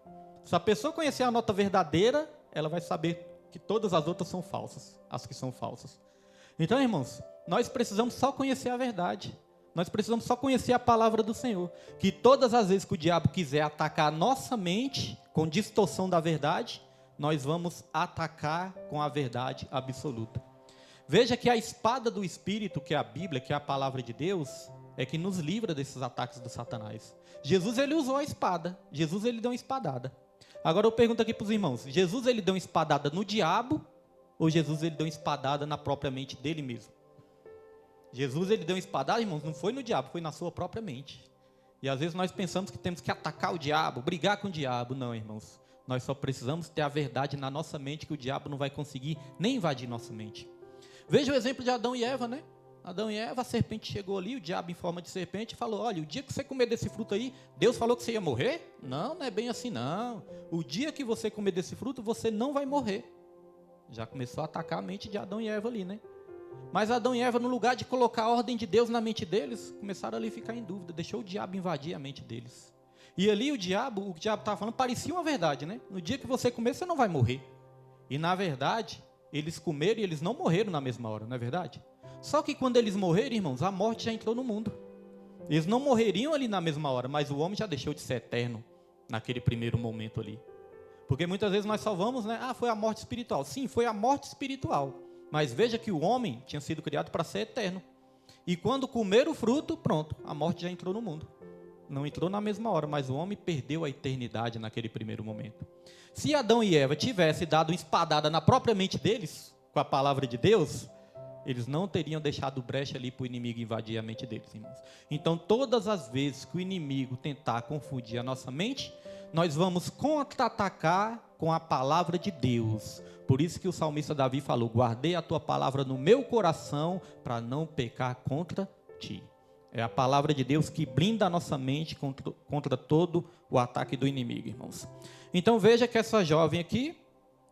Se a pessoa conhecer a nota verdadeira, ela vai saber que todas as outras são falsas, as que são falsas. Então, irmãos, nós precisamos só conhecer a verdade. Nós precisamos só conhecer a palavra do Senhor. Que todas as vezes que o diabo quiser atacar a nossa mente com distorção da verdade, nós vamos atacar com a verdade absoluta. Veja que a espada do Espírito, que é a Bíblia, que é a palavra de Deus, é que nos livra desses ataques do Satanás. Jesus, ele usou a espada. Jesus, ele deu uma espadada. Agora eu pergunto aqui para os irmãos, Jesus, ele deu uma espadada no diabo, ou Jesus, ele deu uma espadada na própria mente dele mesmo? Jesus, ele deu uma espadada, irmãos, não foi no diabo, foi na sua própria mente. E às vezes nós pensamos que temos que atacar o diabo, brigar com o diabo. Não, irmãos, nós só precisamos ter a verdade na nossa mente, que o diabo não vai conseguir nem invadir nossa mente. Veja o exemplo de Adão e Eva, Adão e Eva, a serpente chegou ali, o diabo em forma de serpente, falou, olha, o dia que você comer desse fruto aí, Deus falou que você ia morrer? Não, não é bem assim não. O dia que você comer desse fruto, você não vai morrer. Já começou a atacar a mente de Adão e Eva ali, Mas Adão e Eva, no lugar de colocar a ordem de Deus na mente deles, começaram ali a ficar em dúvida, deixou o diabo invadir a mente deles. E ali o que o diabo estava falando, parecia uma verdade, No dia que você comer, você não vai morrer. E na verdade, eles comeram e eles não morreram na mesma hora, não é verdade? Só que quando eles morreram, irmãos, a morte já entrou no mundo. Eles não morreriam ali na mesma hora, mas o homem já deixou de ser eterno naquele primeiro momento ali. Porque muitas vezes nós só vamos, foi a morte espiritual. Sim, foi a morte espiritual. Mas veja que o homem tinha sido criado para ser eterno. E quando comer o fruto, pronto, a morte já entrou no mundo. Não entrou na mesma hora, mas o homem perdeu a eternidade naquele primeiro momento. Se Adão e Eva tivessem dado uma espadada na própria mente deles, com a palavra de Deus, eles não teriam deixado brecha ali para o inimigo invadir a mente deles, irmãos. Então, todas as vezes que o inimigo tentar confundir a nossa mente, nós vamos contra-atacar com a palavra de Deus. Por isso que o salmista Davi falou, guardei a tua palavra no meu coração para não pecar contra ti. É a palavra de Deus que blinda a nossa mente contra todo o ataque do inimigo, irmãos. Então veja que essa jovem aqui,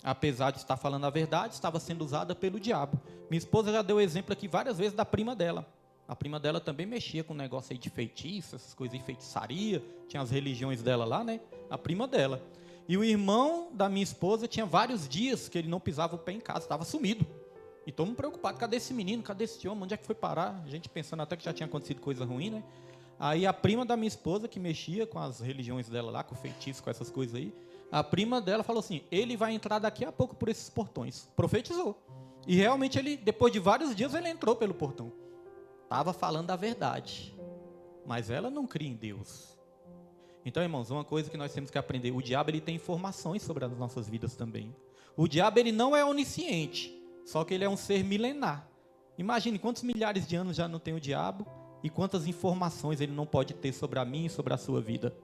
apesar de estar falando a verdade, estava sendo usada pelo diabo. Minha esposa já deu exemplo aqui várias vezes da prima dela. A prima dela também mexia com um negócio aí de feitiço, essas coisas de feitiçaria, tinha as religiões dela lá, né? A prima dela. E o irmão da minha esposa tinha vários dias que ele não pisava o pé em casa, estava sumido. E todo mundo preocupado, cadê esse menino, cadê esse homem, onde é que foi parar? A gente pensando até que já tinha acontecido coisa ruim, né? Aí a prima da minha esposa, que mexia com as religiões dela lá, com feitiço, com essas coisas aí, a prima dela falou assim, ele vai entrar daqui a pouco por esses portões. Profetizou. E realmente ele, depois de vários dias, ele entrou pelo portão. Estava falando a verdade. Mas ela não cria em Deus. Então, irmãos, uma coisa que nós temos que aprender, o diabo ele tem informações sobre as nossas vidas também. O diabo ele não é onisciente, só que ele é um ser milenar. Imagine quantos milhares de anos já não tem o diabo e quantas informações ele não pode ter sobre a mim e sobre a sua vida.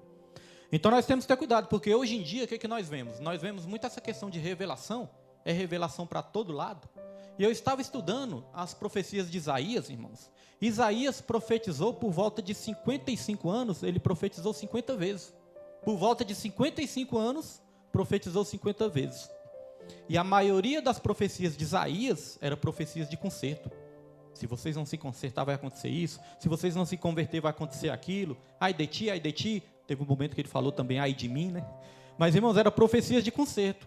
Então nós temos que ter cuidado, porque hoje em dia, o que nós vemos? Nós vemos muito essa questão de revelação, é revelação para todo lado. E eu estava estudando as profecias de Isaías, irmãos. Isaías profetizou por volta de 55 anos, ele profetizou 50 vezes. Por volta de 55 anos, profetizou 50 vezes. E a maioria das profecias de Isaías eram profecias de conserto. Se vocês não se consertar, vai acontecer isso. Se vocês não se converter, vai acontecer aquilo. Ai de ti, ai de ti. Teve um momento que ele falou também, ai de mim, né? Mas, irmãos, eram profecias de conserto.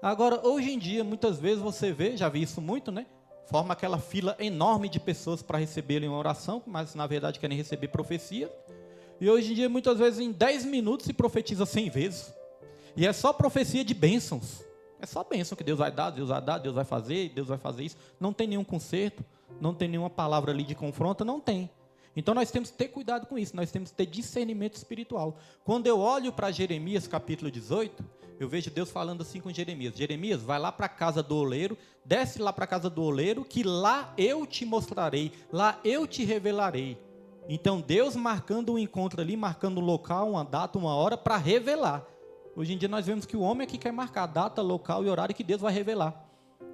Agora, hoje em dia, muitas vezes você vê, já vi isso muito, né? Forma aquela fila enorme de pessoas para receberem uma oração, mas na verdade querem receber profecia. E hoje em dia, muitas vezes, em 10 minutos se profetiza 100 vezes. E é só profecia de bênçãos. É só bênção que Deus vai dar, Deus vai dar, Deus vai fazer isso. Não tem nenhum conserto, não tem nenhuma palavra ali de confronto, não tem. Então nós temos que ter cuidado com isso, nós temos que ter discernimento espiritual. Quando eu olho para Jeremias capítulo 18, eu vejo Deus falando assim com Jeremias. Jeremias, vai lá para a casa do oleiro, desce lá para a casa do oleiro, que lá eu te mostrarei, lá eu te revelarei. Então Deus marcando um encontro ali, marcando um local, uma data, uma hora, para revelar. Hoje em dia nós vemos que o homem é que quer marcar a data, local e horário que Deus vai revelar.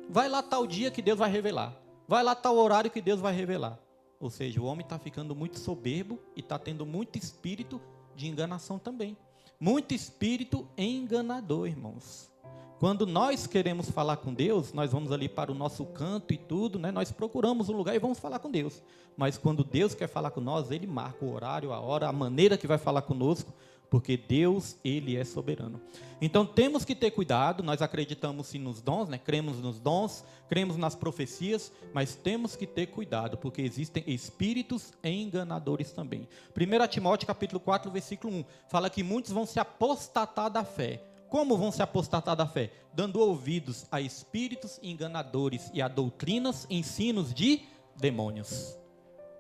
Vai lá tal dia que Deus vai revelar. Vai lá tal horário que Deus vai revelar. Ou seja, o homem está ficando muito soberbo e está tendo muito espírito de enganação também. Muito espírito enganador, irmãos. Quando nós queremos falar com Deus, nós vamos ali para o nosso canto e tudo, né? Nós procuramos um lugar e vamos falar com Deus. Mas quando Deus quer falar com nós, Ele marca o horário, a hora, a maneira que vai falar conosco, porque Deus, Ele é soberano. Então temos que ter cuidado, nós acreditamos sim nos dons, né? Cremos nos dons, cremos nas profecias, mas temos que ter cuidado, porque existem espíritos enganadores também. 1 Timóteo capítulo 4, versículo 1, fala que muitos vão se apostatar da fé. Como vão se apostatar da fé? Dando ouvidos a espíritos enganadores e a doutrinas, ensinos de demônios.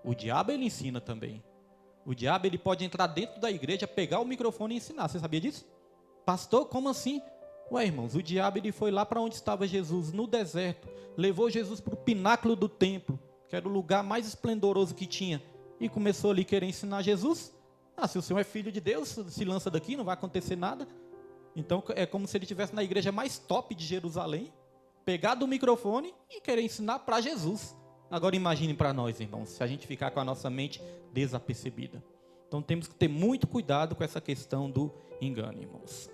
O diabo ele ensina também. O diabo ele pode entrar dentro da igreja, pegar o microfone e ensinar. Você sabia disso? Pastor, como assim? Ué, irmãos, o diabo ele foi lá para onde estava Jesus, no deserto. Levou Jesus para o pináculo do templo, que era o lugar mais esplendoroso que tinha. E começou ali a querer ensinar Jesus. Se o Senhor é filho de Deus, se lança daqui, não vai acontecer nada. Então é como se ele estivesse na igreja mais top de Jerusalém, pegado o microfone e querer ensinar para Jesus. Agora imagine para nós, irmãos, se a gente ficar com a nossa mente desapercebida. Então temos que ter muito cuidado com essa questão do engano, irmãos.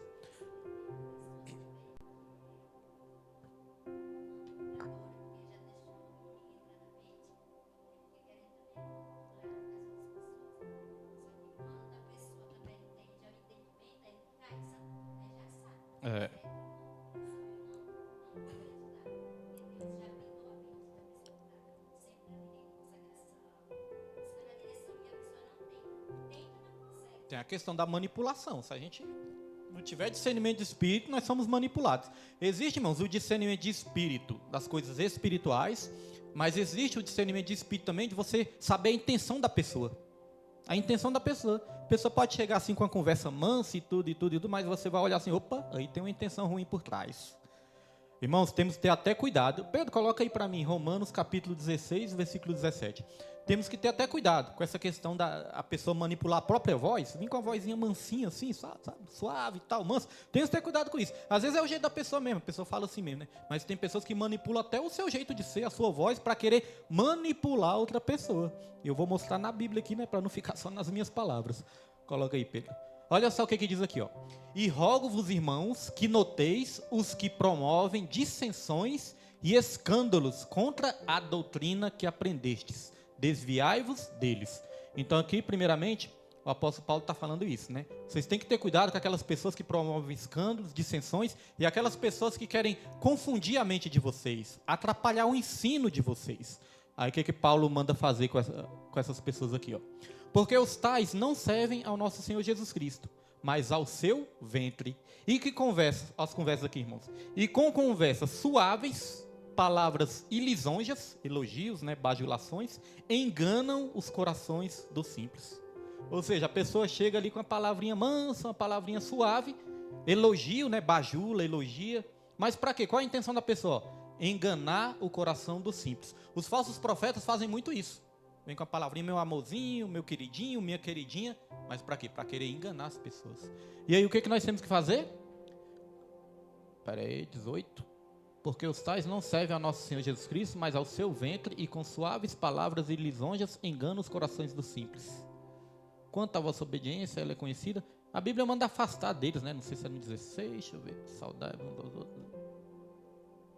Tem a questão da manipulação. Se a gente não tiver discernimento de espírito, nós somos manipulados. Existe, irmãos, o discernimento de espírito, das coisas espirituais, mas existe o discernimento de espírito também de você saber a intenção da pessoa. A intenção da pessoa. A pessoa pode chegar assim com uma conversa mansa e tudo, mas você vai olhar assim, opa, aí tem uma intenção ruim por trás. Irmãos, temos que ter até cuidado. Pedro, coloca aí para mim, Romanos capítulo 16, versículo 17. Temos que ter até cuidado com essa questão da a pessoa manipular a própria voz, vir com a vozinha mansinha assim, sabe, suave e tal, manso. Temos que ter cuidado com isso. Às vezes é o jeito da pessoa mesmo, a pessoa fala assim mesmo, né? Mas tem pessoas que manipulam até o seu jeito de ser, a sua voz, para querer manipular outra pessoa. Eu vou mostrar na Bíblia aqui, né, para não ficar só nas minhas palavras. Coloca aí, Pedro. Olha só o que diz aqui, ó. E rogo-vos, irmãos, que noteis os que promovem dissensões e escândalos contra a doutrina que aprendestes. Desviai-vos deles. Então aqui, primeiramente, o apóstolo Paulo está falando isso, né? Vocês têm que ter cuidado com aquelas pessoas que promovem escândalos, dissensões e aquelas pessoas que querem confundir a mente de vocês, atrapalhar o ensino de vocês. Aí o que Paulo manda fazer com essas pessoas aqui, ó? Porque os tais não servem ao nosso Senhor Jesus Cristo, mas ao seu ventre. E que conversa, as conversas aqui, irmãos. E com conversas suaves, palavras ilisonjas, elogios, né, bajulações, enganam os corações dos simples. Ou seja, a pessoa chega ali com uma palavrinha mansa, uma palavrinha suave, elogio, né, bajula, elogia. Mas para quê? Qual é a intenção da pessoa? Enganar o coração dos simples. Os falsos profetas fazem muito isso. Vem com a palavrinha, meu amorzinho, meu queridinho, minha queridinha. Mas para quê? Para querer enganar as pessoas. E aí o que nós temos que fazer? Espera aí, 18. Porque os tais não servem ao nosso Senhor Jesus Cristo, mas ao seu ventre, e com suaves palavras e lisonjas enganam os corações dos simples. Quanto à vossa obediência, ela é conhecida. A Bíblia manda afastar deles, né? Não sei se é no 16, deixa eu ver. Saudade uns aos outros.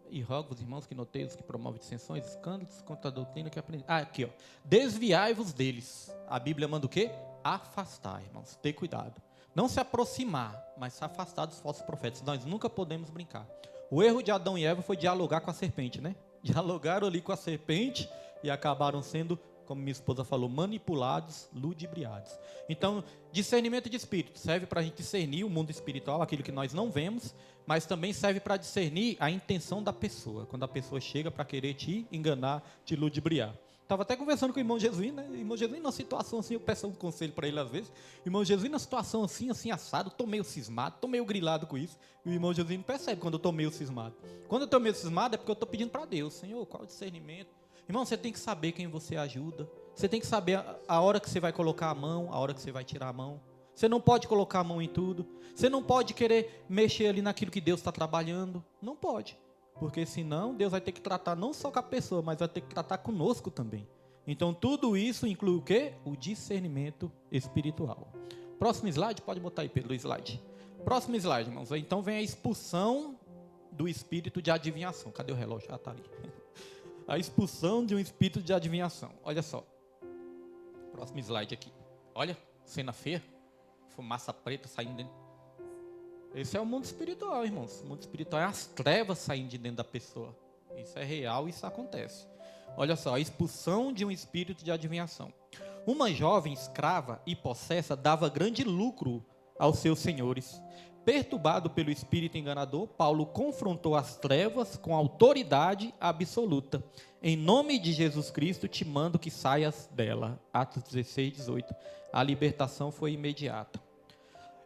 E rogo-vos, irmãos, que notei os que promovem dissensões, escândalos contra a doutrina que aprendem. Ah, aqui, ó. Desviai-vos deles. A Bíblia manda o quê? Afastar, irmãos. Ter cuidado. Não se aproximar, mas se afastar dos falsos profetas. Nós nunca podemos brincar. O erro de Adão e Eva foi dialogar com a serpente, né? Dialogaram ali com a serpente e acabaram sendo, como minha esposa falou, manipulados, ludibriados. Então, discernimento de espírito serve para a gente discernir o mundo espiritual, aquilo que nós não vemos, mas também serve para discernir a intenção da pessoa, quando a pessoa chega para querer te enganar, te ludibriar. Estava até conversando com o irmão Jesus, né? Irmão Jesus, numa situação assim, eu peço um conselho para ele às vezes. Irmão Jesus, na situação assim, assado, estou meio cismado, estou meio grilado com isso. E o irmão Jesus não percebe quando eu estou meio cismado. Quando eu estou meio cismado é porque eu estou pedindo para Deus, Senhor, qual o discernimento? Irmão, você tem que saber quem você ajuda. Você tem que saber a hora que você vai colocar a mão, a hora que você vai tirar a mão. Você não pode colocar a mão em tudo. Você não pode querer mexer ali naquilo que Deus está trabalhando. Não pode. Porque senão Deus vai ter que tratar não só com a pessoa, mas vai ter que tratar conosco também. Então tudo isso inclui o quê? O discernimento espiritual. Próximo slide, pode botar aí, Pedro, o slide. Próximo slide, irmãos. Então vem a expulsão do espírito de adivinhação. Cadê o relógio? Ah, está ali. A expulsão de um espírito de adivinhação. Olha só. Próximo slide aqui. Olha, cena feia. Fumaça preta saindo dentro. Esse é o mundo espiritual, irmãos. O mundo espiritual é as trevas saindo de dentro da pessoa. Isso é real, isso acontece. Olha só, a expulsão de um espírito de adivinhação. Uma jovem escrava e possessa dava grande lucro aos seus senhores. Perturbado pelo espírito enganador, Paulo confrontou as trevas com autoridade absoluta. Em nome de Jesus Cristo, te mando que saias dela. Atos 16, 18. A libertação foi imediata.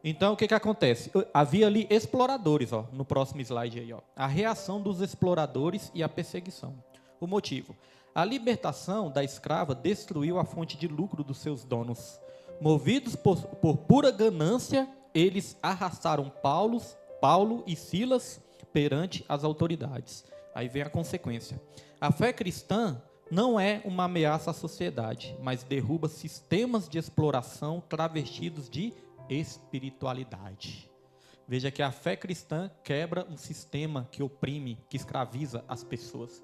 Então, o que acontece? Havia ali exploradores, ó, no próximo slide aí, ó. A reação dos exploradores e a perseguição. O motivo: a libertação da escrava destruiu a fonte de lucro dos seus donos. Movidos por pura ganância, eles arrastaram Paulo e Silas perante as autoridades. Aí vem a consequência. A fé cristã não é uma ameaça à sociedade, mas derruba sistemas de exploração travestidos de espiritualidade. Veja que a fé cristã quebra um sistema que oprime, que escraviza as pessoas.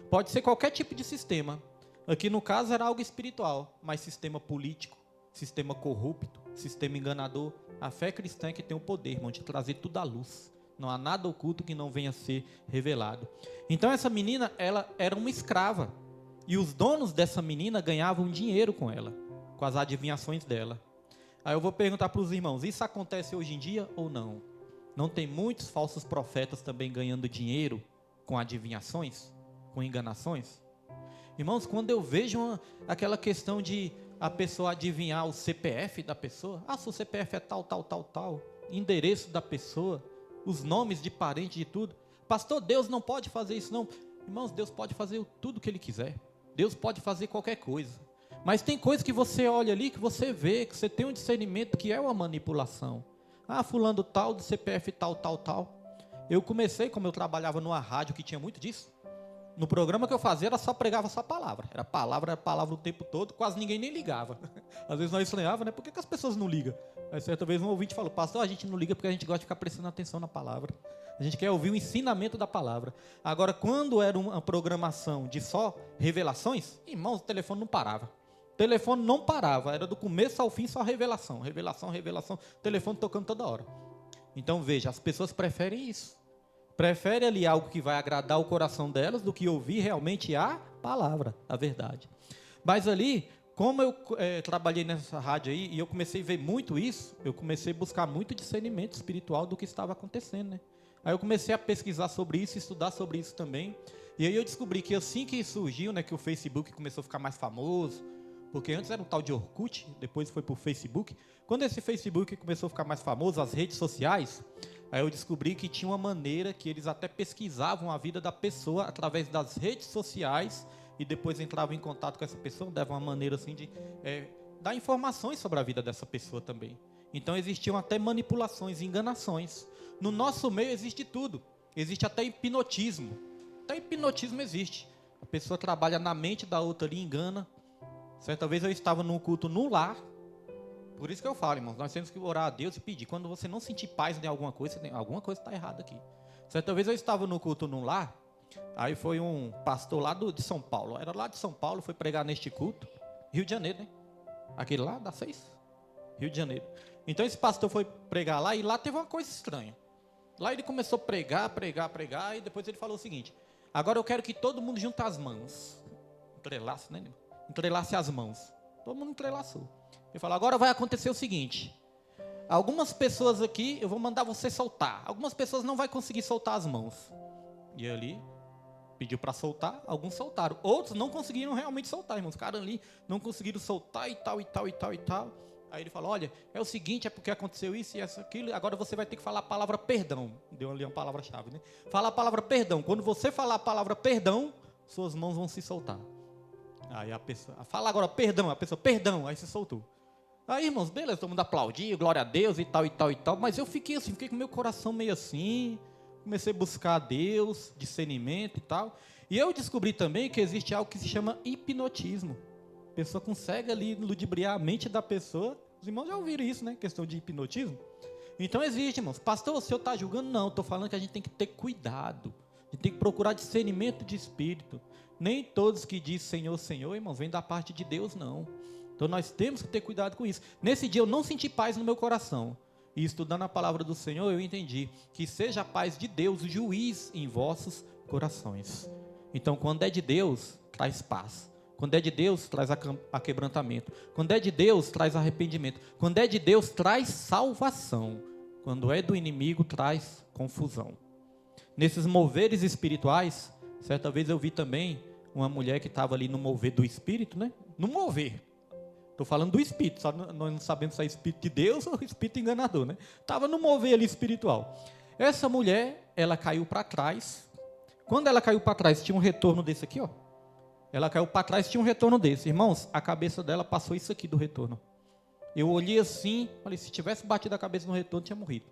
Pode ser qualquer tipo de sistema. Aqui no caso era algo espiritual, mas sistema político, sistema corrupto, sistema enganador. A fé cristã é que tem o poder, irmão, de trazer tudo à luz. Não há nada oculto que não venha a ser revelado. Então essa menina, ela era uma escrava. E os donos dessa menina ganhavam dinheiro com ela, com as adivinhações dela. Aí eu vou perguntar para os irmãos, isso acontece hoje em dia ou não? Não tem muitos falsos profetas também ganhando dinheiro com adivinhações, com enganações? Irmãos, quando eu vejo aquela questão de a pessoa adivinhar o CPF da pessoa, seu CPF é tal, endereço da pessoa, os nomes de parente de tudo, pastor, Deus não pode fazer isso não. Irmãos, Deus pode fazer tudo o que Ele quiser. Deus pode fazer qualquer coisa. Mas tem coisa que você olha ali, que você vê, que você tem um discernimento que é uma manipulação. Ah, fulano tal, do CPF tal, tal, tal. Eu comecei, como eu trabalhava numa rádio que tinha muito disso, no programa que eu fazia, era só pregava só palavra. Era palavra o tempo todo, quase ninguém nem ligava. Às vezes nós estranhávamos, né? Por que as pessoas não ligam? Aí certa vez um ouvinte falou, pastor, a gente não liga porque a gente gosta de ficar prestando atenção na palavra. A gente quer ouvir o ensinamento da palavra. Agora, quando era uma programação de só revelações, irmãos, o telefone não parava. O telefone não parava, era do começo ao fim só revelação, revelação, revelação, telefone tocando toda hora. Então veja, as pessoas preferem isso. Preferem ali algo que vai agradar o coração delas do que ouvir realmente a palavra, a verdade. Mas ali, como eu trabalhei nessa rádio aí, e eu comecei a ver muito isso, eu comecei a buscar muito discernimento espiritual do que estava acontecendo, né? Aí eu comecei a pesquisar sobre isso, estudar sobre isso também. E aí eu descobri que assim que surgiu, né, que o Facebook começou a ficar mais famoso, porque antes era um tal de Orkut, depois foi para o Facebook. Quando esse Facebook começou a ficar mais famoso, as redes sociais, aí eu descobri que tinha uma maneira que eles até pesquisavam a vida da pessoa através das redes sociais e depois entravam em contato com essa pessoa, davam uma maneira assim de dar informações sobre a vida dessa pessoa também. Então existiam até manipulações, enganações. No nosso meio existe tudo. Existe até hipnotismo. Até hipnotismo existe. A pessoa trabalha na mente da outra ali, engana. Certa vez eu estava num culto no lar. Por isso que eu falo, irmãos, nós temos que orar a Deus e pedir. Quando você não sentir paz em alguma coisa está errada aqui. Certa vez eu estava no culto no lar. Aí foi um pastor lá de São Paulo. Era lá de São Paulo, foi pregar neste culto. Rio de Janeiro, né? Aquele lá, da 6? Rio de Janeiro. Então esse pastor foi pregar lá e lá teve uma coisa estranha. Lá ele começou a pregar, e depois ele falou o seguinte: agora eu quero que todo mundo junte as mãos. Entrelace, né? Entrelace as mãos. Todo mundo entrelaçou. Ele falou, agora vai acontecer o seguinte: algumas pessoas aqui, eu vou mandar você soltar. Algumas pessoas não vão conseguir soltar as mãos. E ali, pediu para soltar, alguns soltaram. Outros não conseguiram realmente soltar, irmãos. Os caras ali não conseguiram soltar e tal, e tal, e tal, e tal. Aí ele falou, olha, é o seguinte, é porque aconteceu isso e isso, aquilo, agora você vai ter que falar a palavra perdão. Deu ali uma palavra-chave, né? Fala a palavra perdão. Quando você falar a palavra perdão, suas mãos vão se soltar. Aí a pessoa, fala agora perdão, a pessoa, perdão, aí se soltou. Aí, irmãos, beleza, todo mundo aplaudiu, glória a Deus e tal, e tal, e tal. Mas eu fiquei assim, fiquei com meu coração meio assim, comecei a buscar a Deus, discernimento e tal. E eu descobri também que existe algo que se chama hipnotismo. A pessoa consegue ali ludibriar a mente da pessoa. Os irmãos já ouviram isso, né? Questão de hipnotismo. Então existe, irmãos. Pastor, o senhor está julgando? Não, estou falando que a gente tem que ter cuidado. A gente tem que procurar discernimento de espírito. Nem todos que dizem Senhor, Senhor, irmãos, vêm da parte de Deus, não. Então nós temos que ter cuidado com isso. Nesse dia eu não senti paz no meu coração. E estudando a palavra do Senhor, eu entendi que seja a paz de Deus o juiz em vossos corações. Então quando é de Deus, traz paz. Quando é de Deus, traz aquebrantamento. Quando é de Deus, traz arrependimento. Quando é de Deus, traz salvação. Quando é do inimigo, traz confusão. Nesses moveres espirituais, certa vez eu vi também uma mulher que estava ali no mover do espírito, né? No mover. Estou falando do espírito, só nós não sabemos se é espírito de Deus ou espírito enganador, né? Estava no mover ali espiritual. Essa mulher, ela caiu para trás. Quando ela caiu para trás, tinha um retorno desse aqui, ó. Ela caiu para trás, tinha um retorno desse. Irmãos, a cabeça dela passou isso aqui do retorno. Eu olhei assim, falei, se tivesse batido a cabeça no retorno, tinha morrido.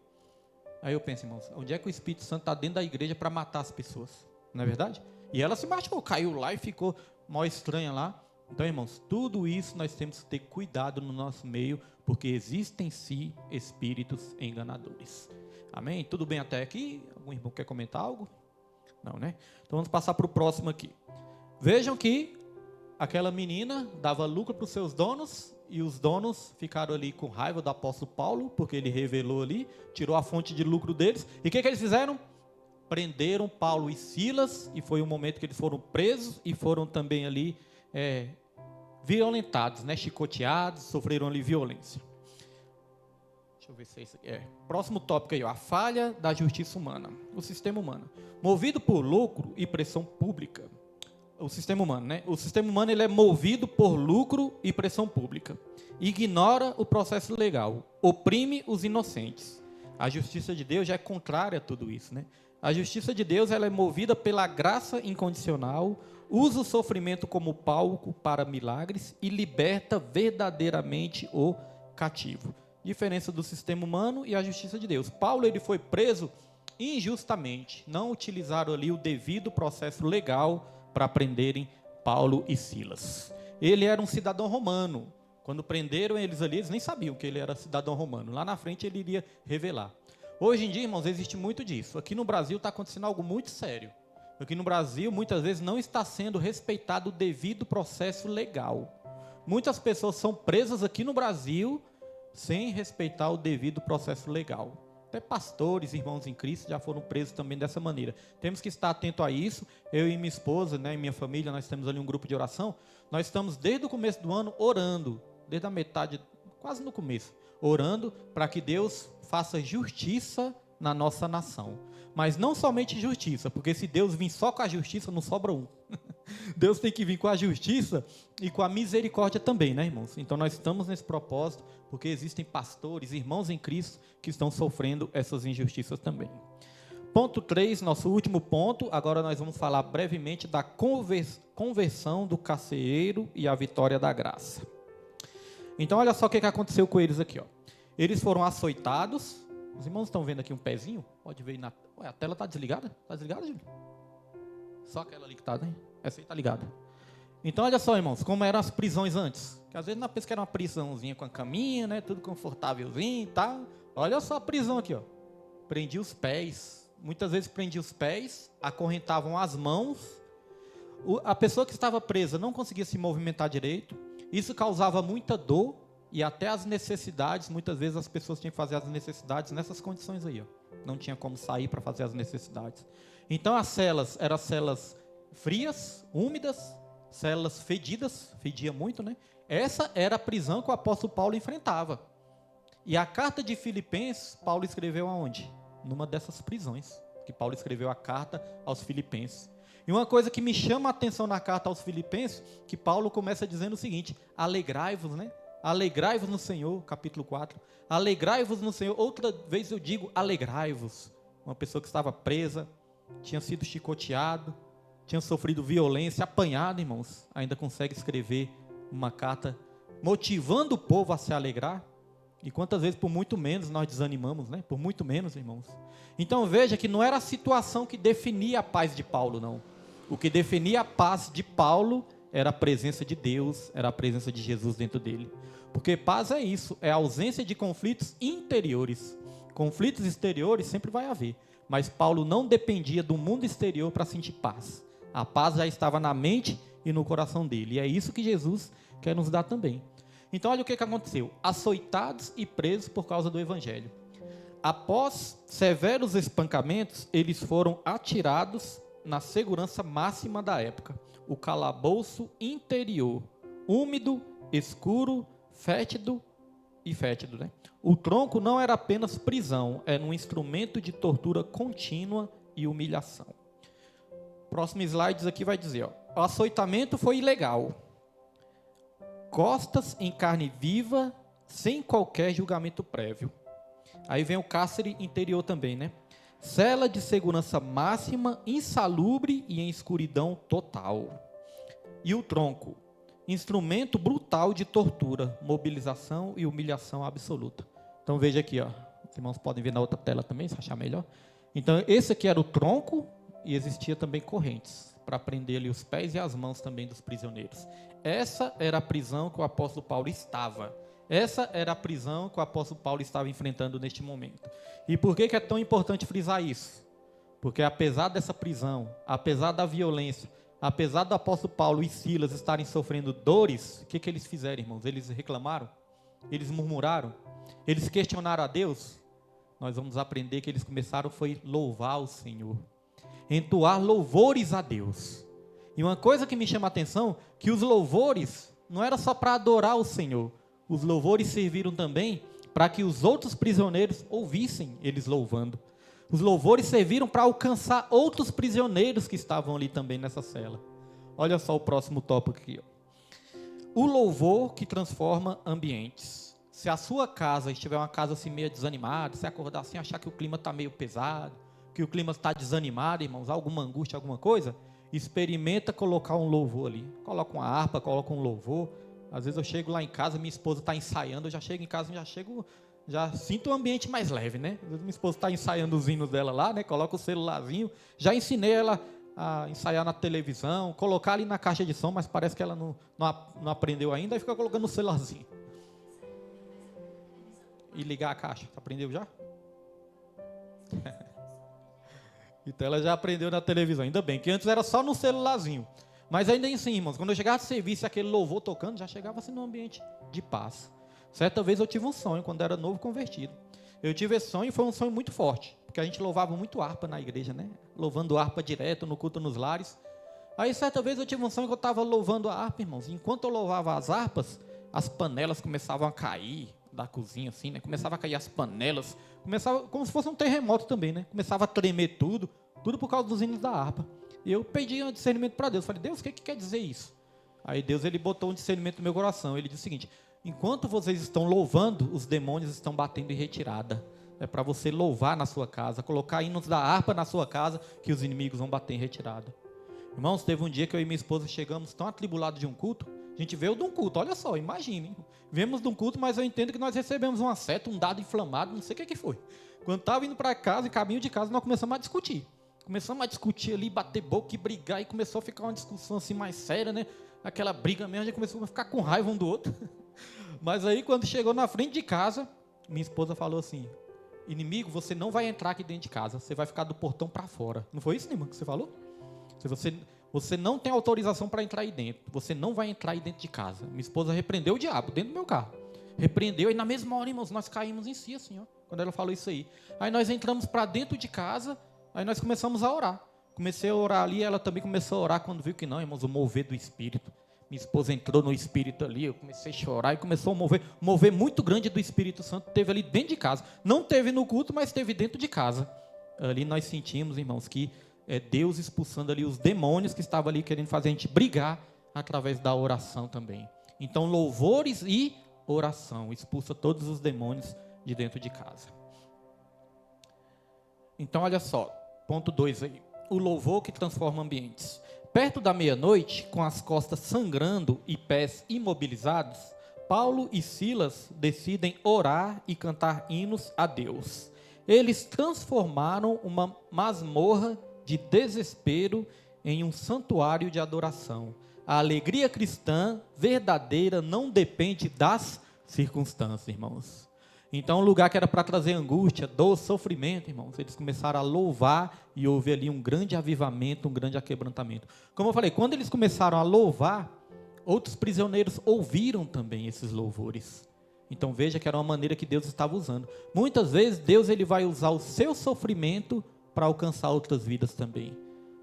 Aí eu penso, irmãos, onde é que o Espírito Santo está dentro da igreja para matar as pessoas? Não é verdade? E ela se machucou, caiu lá e ficou mó estranha lá. Então, irmãos, tudo isso nós temos que ter cuidado no nosso meio, porque existem sim espíritos enganadores. Amém? Tudo bem até aqui? Algum irmão quer comentar algo? Não, né? Então vamos passar para o próximo aqui. Vejam que aquela menina dava lucro para os seus donos, e os donos ficaram ali com raiva do apóstolo Paulo, porque ele revelou ali, tirou a fonte de lucro deles. E o que eles fizeram? Prenderam Paulo e Silas, e foi um momento que eles foram presos e foram também ali violentados, né? Chicoteados, sofreram ali violência. Deixa eu ver se é isso aqui. Próximo tópico aí, ó, a falha da justiça humana, o sistema humano. Movido por lucro e pressão pública. O sistema humano, né? O sistema humano ele é movido por lucro e pressão pública. Ignora o processo legal, oprime os inocentes. A justiça de Deus já é contrária a tudo isso, né? A justiça de Deus, ela é movida pela graça incondicional, usa o sofrimento como palco para milagres e liberta verdadeiramente o cativo. Diferença do sistema humano e a justiça de Deus. Paulo, ele foi preso injustamente. Não utilizaram ali o devido processo legal para prenderem Paulo e Silas. Ele era um cidadão romano. Quando prenderam eles ali, eles nem sabiam que ele era cidadão romano. Lá na frente ele iria revelar. Hoje em dia, irmãos, existe muito disso. Aqui no Brasil está acontecendo algo muito sério. Aqui no Brasil, muitas vezes, não está sendo respeitado o devido processo legal. Muitas pessoas são presas aqui no Brasil sem respeitar o devido processo legal. Até pastores, irmãos em Cristo, já foram presos também dessa maneira. Temos que estar atento a isso. Eu e minha esposa, né, e minha família, nós temos ali um grupo de oração. Nós estamos desde o começo do ano orando, desde a metade, quase no começo, orando para que Deus faça justiça na nossa nação. Mas não somente justiça, porque se Deus vir só com a justiça, não sobra um. Deus tem que vir com a justiça e com a misericórdia também, né, irmãos? Então nós estamos nesse propósito, porque existem pastores, irmãos em Cristo, que estão sofrendo essas injustiças também. Ponto 3, nosso último ponto. Agora nós vamos falar brevemente da conversão do carcereiro e a vitória da graça. Então olha só o que aconteceu com eles aqui, ó. Eles foram açoitados. Os irmãos estão vendo aqui um pezinho? Pode ver na... Ué, a tela está desligada? Está desligada, Júlio? Só aquela ali que está, né? Essa aí está ligada. Então, olha só, irmãos, como eram as prisões antes. Que às vezes não pensa que era uma prisãozinha com a caminha, né? Tudo confortávelzinho e tal. Olha só a prisão aqui, ó. Prendia os pés. Muitas vezes prendia os pés, acorrentavam as mãos. A pessoa que estava presa não conseguia se movimentar direito. Isso causava muita dor. E até as necessidades, muitas vezes as pessoas tinham que fazer as necessidades nessas condições aí, ó. Não tinha como sair para fazer as necessidades. Então as celas eram celas frias, úmidas, celas fedidas, fedia muito, né? Essa era a prisão que o apóstolo Paulo enfrentava. E a carta de Filipenses, Paulo escreveu aonde? Numa dessas prisões, que Paulo escreveu a carta aos Filipenses. E uma coisa que me chama a atenção na carta aos Filipenses, que Paulo começa dizendo o seguinte: alegrai-vos, né? Alegrai-vos no Senhor, capítulo 4. Alegrai-vos no Senhor. Outra vez eu digo, alegrai-vos. Uma pessoa que estava presa, tinha sido chicoteado, tinha sofrido violência, apanhado, irmãos, ainda consegue escrever uma carta motivando o povo a se alegrar. E quantas vezes, por muito menos, nós desanimamos, né? Por muito menos, irmãos. Então veja que não era a situação que definia a paz de Paulo, não. O que definia a paz de Paulo era a presença de Deus, era a presença de Jesus dentro dele. Porque paz é isso, é a ausência de conflitos interiores. Conflitos exteriores sempre vai haver, mas Paulo não dependia do mundo exterior para sentir paz. A paz já estava na mente e no coração dele, e é isso que Jesus quer nos dar também. Então olha o que aconteceu: açoitados e presos por causa do evangelho. Após severos espancamentos, eles foram atirados na segurança máxima da época, o calabouço interior, úmido, escuro, fétido, né? O tronco não era apenas prisão, era um instrumento de tortura contínua e humilhação. Próximo slide aqui vai dizer, ó, o açoitamento foi ilegal. Costas em carne viva, sem qualquer julgamento prévio. Aí vem o cárcere interior também, né? Cela de segurança máxima, insalubre e em escuridão total. E o tronco? Instrumento brutal de tortura, mobilização e humilhação absoluta. Então veja aqui, ó. Os irmãos podem ver na outra tela também, se achar melhor. Então esse aqui era o tronco e existia também correntes para prender ali os pés e as mãos também dos prisioneiros. Essa era a prisão que o apóstolo Paulo estava. Essa era a prisão que o apóstolo Paulo estava enfrentando neste momento. E por que é tão importante frisar isso? Porque apesar dessa prisão, apesar da violência, apesar do apóstolo Paulo e Silas estarem sofrendo dores, o que eles fizeram, irmãos? Eles reclamaram? Eles murmuraram? Eles questionaram a Deus? Nós vamos aprender que eles começaram foi louvar o Senhor. Entoar louvores a Deus. E uma coisa que me chama a atenção, que os louvores não era só para adorar o Senhor. Os louvores serviram também para que os outros prisioneiros ouvissem eles louvando. Os louvores serviram para alcançar outros prisioneiros que estavam ali também nessa cela. Olha só o próximo tópico aqui, ó. O louvor que transforma ambientes. Se a sua casa estiver uma casa assim meio desanimada, se acordar assim, achar que o clima está meio pesado, que o clima está desanimado, irmãos, alguma angústia, alguma coisa, experimenta colocar um louvor ali. Coloca uma harpa, coloca um louvor. Às vezes eu chego lá em casa, minha esposa está ensaiando, eu já chego em casa, já sinto o ambiente mais leve, né? Às vezes minha esposa está ensaiando os hinos dela lá, né? Coloca o celularzinho, já ensinei ela a ensaiar na televisão, colocar ali na caixa de som, mas parece que ela não aprendeu ainda, aí fica colocando o celularzinho. E ligar a caixa, aprendeu já? Então ela já aprendeu na televisão, ainda bem, que antes era só no celularzinho. Mas ainda assim, irmãos, quando eu chegava de serviço, aquele louvor tocando, já chegava assim num ambiente de paz. Certa vez eu tive um sonho, quando era novo convertido. Eu tive esse sonho e foi um sonho muito forte, porque a gente louvava muito harpa na igreja, né? Louvando harpa direto, no culto nos lares. Aí certa vez eu tive um sonho que eu estava louvando a harpa, irmãos. E enquanto eu louvava as harpas, as panelas começavam a cair da cozinha, assim, né? Começava a cair as panelas, começava como se fosse um terremoto também, né? Começava a tremer tudo por causa dos hinos da harpa. E eu pedi um discernimento para Deus. Falei, Deus, o que quer dizer isso? Aí Deus, ele botou um discernimento no meu coração. Ele disse o seguinte: enquanto vocês estão louvando, os demônios estão batendo em retirada. É para você louvar na sua casa, colocar hinos da harpa na sua casa, que os inimigos vão bater em retirada. Irmãos, teve um dia que eu e minha esposa chegamos tão atribulados de um culto. A gente veio de um culto, olha só, imagine. Viemos de um culto, mas eu entendo que nós recebemos uma seta, um dado inflamado, não sei o que foi. Quando estava indo para casa, em caminho de casa, nós começamos a discutir. Começamos a discutir ali, bater boca e brigar, e começou a ficar uma discussão assim mais séria, né? Aquela briga mesmo, a gente começou a ficar com raiva um do outro. Mas aí, quando chegou na frente de casa, minha esposa falou assim: inimigo, você não vai entrar aqui dentro de casa, você vai ficar do portão para fora. Não foi isso, irmã, que você falou? Você não tem autorização para entrar aí dentro, você não vai entrar aí dentro de casa. Minha esposa repreendeu o diabo dentro do meu carro. Repreendeu, e na mesma hora, irmãos, nós caímos em si, assim, ó, quando ela falou isso aí. Aí nós entramos para dentro de casa. Aí nós começamos a orar. Comecei a orar ali, ela também começou a orar quando viu que não, irmãos, o mover do Espírito. Minha esposa entrou no Espírito ali, eu comecei a chorar e começou a mover muito grande do Espírito Santo, teve ali dentro de casa. Não teve no culto, mas teve dentro de casa. Ali nós sentimos, irmãos, que é Deus expulsando ali os demônios que estavam ali querendo fazer a gente brigar através da oração também. Então, louvores e oração expulsa todos os demônios de dentro de casa. Então, olha só, ponto 2 aí. O louvor que transforma ambientes. Perto da meia-noite, com as costas sangrando e pés imobilizados, Paulo e Silas decidem orar e cantar hinos a Deus. Eles transformaram uma masmorra de desespero em um santuário de adoração. A alegria cristã verdadeira não depende das circunstâncias, irmãos. Então, um lugar que era para trazer angústia, dor, sofrimento, irmãos, eles começaram a louvar e houve ali um grande avivamento, um grande aquebrantamento. Como eu falei, quando eles começaram a louvar, outros prisioneiros ouviram também esses louvores. Então, veja que era uma maneira que Deus estava usando. Muitas vezes, Deus ele vai usar o seu sofrimento para alcançar outras vidas também.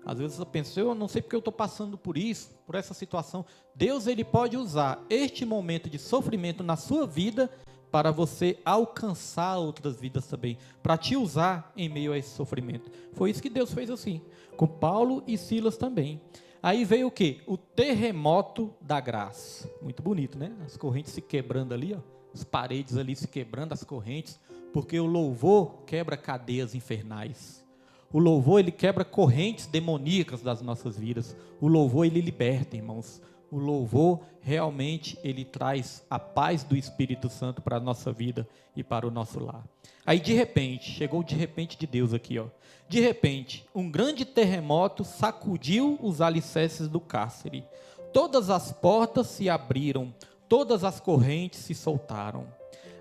Às vezes eu penso, eu não sei porque eu estou passando por isso, por essa situação. Deus ele pode usar este momento de sofrimento na sua vida para você alcançar outras vidas também, para te usar em meio a esse sofrimento. Foi isso que Deus fez assim, com Paulo e Silas também. Aí veio o quê? O terremoto da graça. Muito bonito, né? As correntes se quebrando ali, ó, as paredes ali se quebrando, as correntes, porque o louvor quebra cadeias infernais. O louvor, ele quebra correntes demoníacas das nossas vidas. O louvor, ele liberta, irmãos. O louvor, realmente, ele traz a paz do Espírito Santo para a nossa vida e para o nosso lar. Aí, de repente, chegou de repente de Deus aqui, ó. De repente, um grande terremoto sacudiu os alicerces do cárcere. Todas as portas se abriram, todas as correntes se soltaram.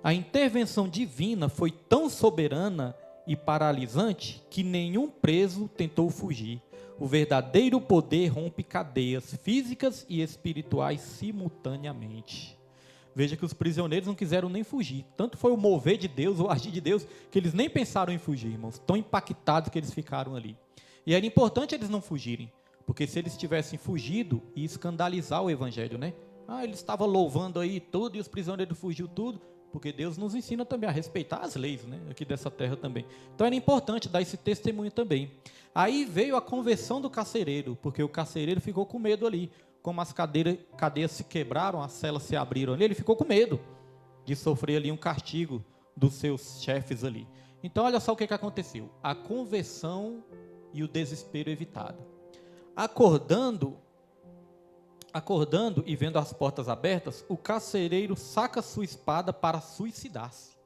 A intervenção divina foi tão soberana e paralisante que nenhum preso tentou fugir. O verdadeiro poder rompe cadeias físicas e espirituais simultaneamente. Veja que os prisioneiros não quiseram nem fugir. Tanto foi o mover de Deus, o agir de Deus, que eles nem pensaram em fugir, irmãos. Tão impactados que eles ficaram ali. E era importante eles não fugirem, porque se eles tivessem fugido, ia escandalizar o evangelho, né? Eles estavam louvando aí tudo e os prisioneiros fugiu tudo. Porque Deus nos ensina também a respeitar as leis, né, aqui dessa terra também. Então era importante dar esse testemunho também. Aí veio a conversão do carcereiro, porque o carcereiro ficou com medo ali. Como as cadeias se quebraram, as celas se abriram ali, ele ficou com medo de sofrer ali um castigo dos seus chefes ali. Então, olha só o que aconteceu. A conversão e o desespero evitado. Acordando e vendo as portas abertas, o carcereiro saca sua espada para suicidar-se.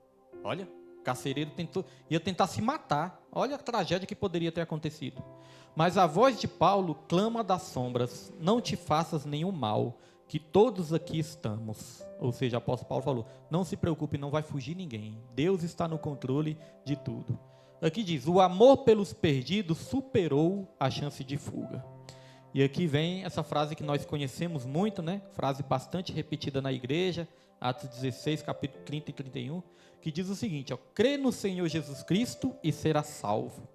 Olha, o carcereiro ia tentar se matar. Olha a tragédia que poderia ter acontecido. Mas a voz de Paulo clama das sombras: não te faças nenhum mal, que todos aqui estamos. Ou seja, o apóstolo Paulo falou: não se preocupe, não vai fugir ninguém. Deus está no controle de tudo. Aqui diz: o amor pelos perdidos superou a chance de fuga. E aqui vem essa frase que nós conhecemos muito, né? Frase bastante repetida na igreja, Atos 16, capítulo 30 e 31, que diz o seguinte: ó, crê no Senhor Jesus Cristo e será salvo.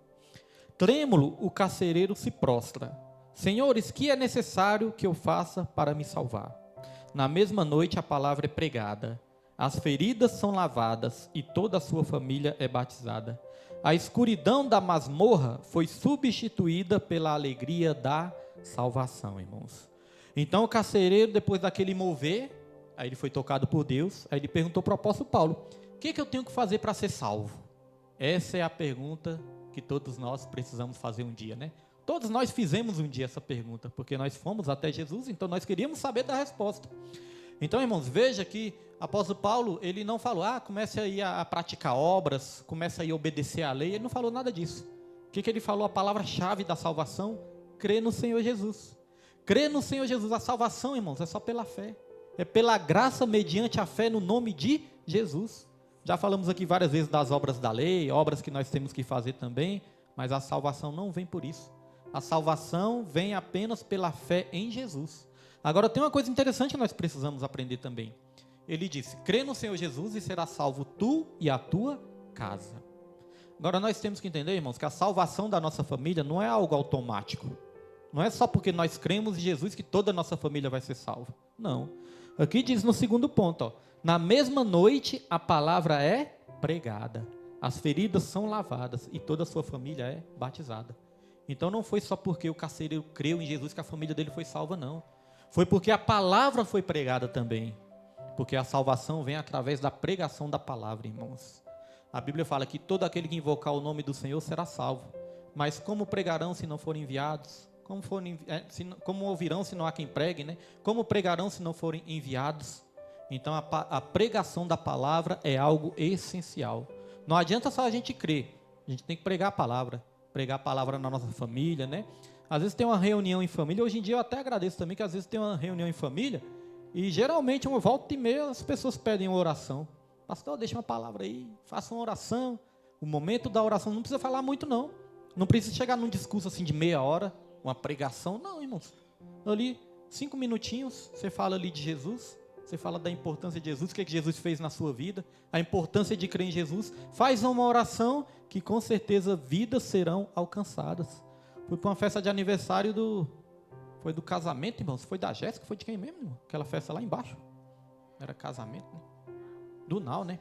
Trêmulo, o carcereiro se prostra: Senhores, que é necessário que eu faça para me salvar? Na mesma noite a palavra é pregada, as feridas são lavadas e toda a sua família é batizada. A escuridão da masmorra foi substituída pela alegria da salvação, irmãos. Então o carcereiro, depois daquele mover, aí ele foi tocado por Deus, aí ele perguntou para o apóstolo Paulo: o que eu tenho que fazer para ser salvo? Essa é a pergunta que todos nós precisamos fazer um dia, né? Todos nós fizemos um dia essa pergunta, porque nós fomos até Jesus, então nós queríamos saber da resposta. Então, irmãos, veja que o apóstolo Paulo, ele não falou: comece aí a praticar obras, comece aí a obedecer à lei. Ele não falou nada disso. O que ele falou? A palavra-chave da salvação: crê no Senhor Jesus. Crê no Senhor Jesus. A salvação, irmãos, é só pela fé. É pela graça mediante a fé no nome de Jesus. Já falamos aqui várias vezes das obras da lei, obras que nós temos que fazer também, mas a salvação não vem por isso. A salvação vem apenas pela fé em Jesus. Agora, tem uma coisa interessante que nós precisamos aprender também. Ele disse: crê no Senhor Jesus e será salvo tu e a tua casa. Agora, nós temos que entender, irmãos, que a salvação da nossa família não é algo automático. Não é só porque nós cremos em Jesus que toda a nossa família vai ser salva. Não. Aqui diz no segundo ponto, ó, na mesma noite a palavra é pregada, as feridas são lavadas e toda a sua família é batizada. Então não foi só porque o carcereiro creu em Jesus que a família dele foi salva, não. Foi porque a palavra foi pregada também. Porque a salvação vem através da pregação da palavra, irmãos. A Bíblia fala que todo aquele que invocar o nome do Senhor será salvo. Mas como pregarão se não forem enviados? Como ouvirão se não há quem pregue, né? Como pregarão se não forem enviados? Então a pregação da palavra é algo essencial. Não adianta só a gente crer. A gente tem que pregar a palavra. Pregar a palavra na nossa família, né? Às vezes tem uma reunião em família. Hoje em dia eu até agradeço também que às vezes tem uma reunião em família e geralmente uma volta e meia as pessoas pedem uma oração. Pastor, deixa uma palavra aí, faça uma oração. O momento da oração não precisa falar muito, não. Não precisa chegar num discurso assim de meia hora, uma pregação. Não, irmãos. Ali, 5 minutinhos, você fala ali de Jesus. Você fala da importância de Jesus, o que Jesus fez na sua vida, a importância de crer em Jesus. Faz uma oração que com certeza vidas serão alcançadas. Fui para uma festa de aniversário foi do casamento, irmãos. Foi da Jéssica, foi de quem mesmo, irmão? Aquela festa lá embaixo. Era casamento, né? Do Nau, né?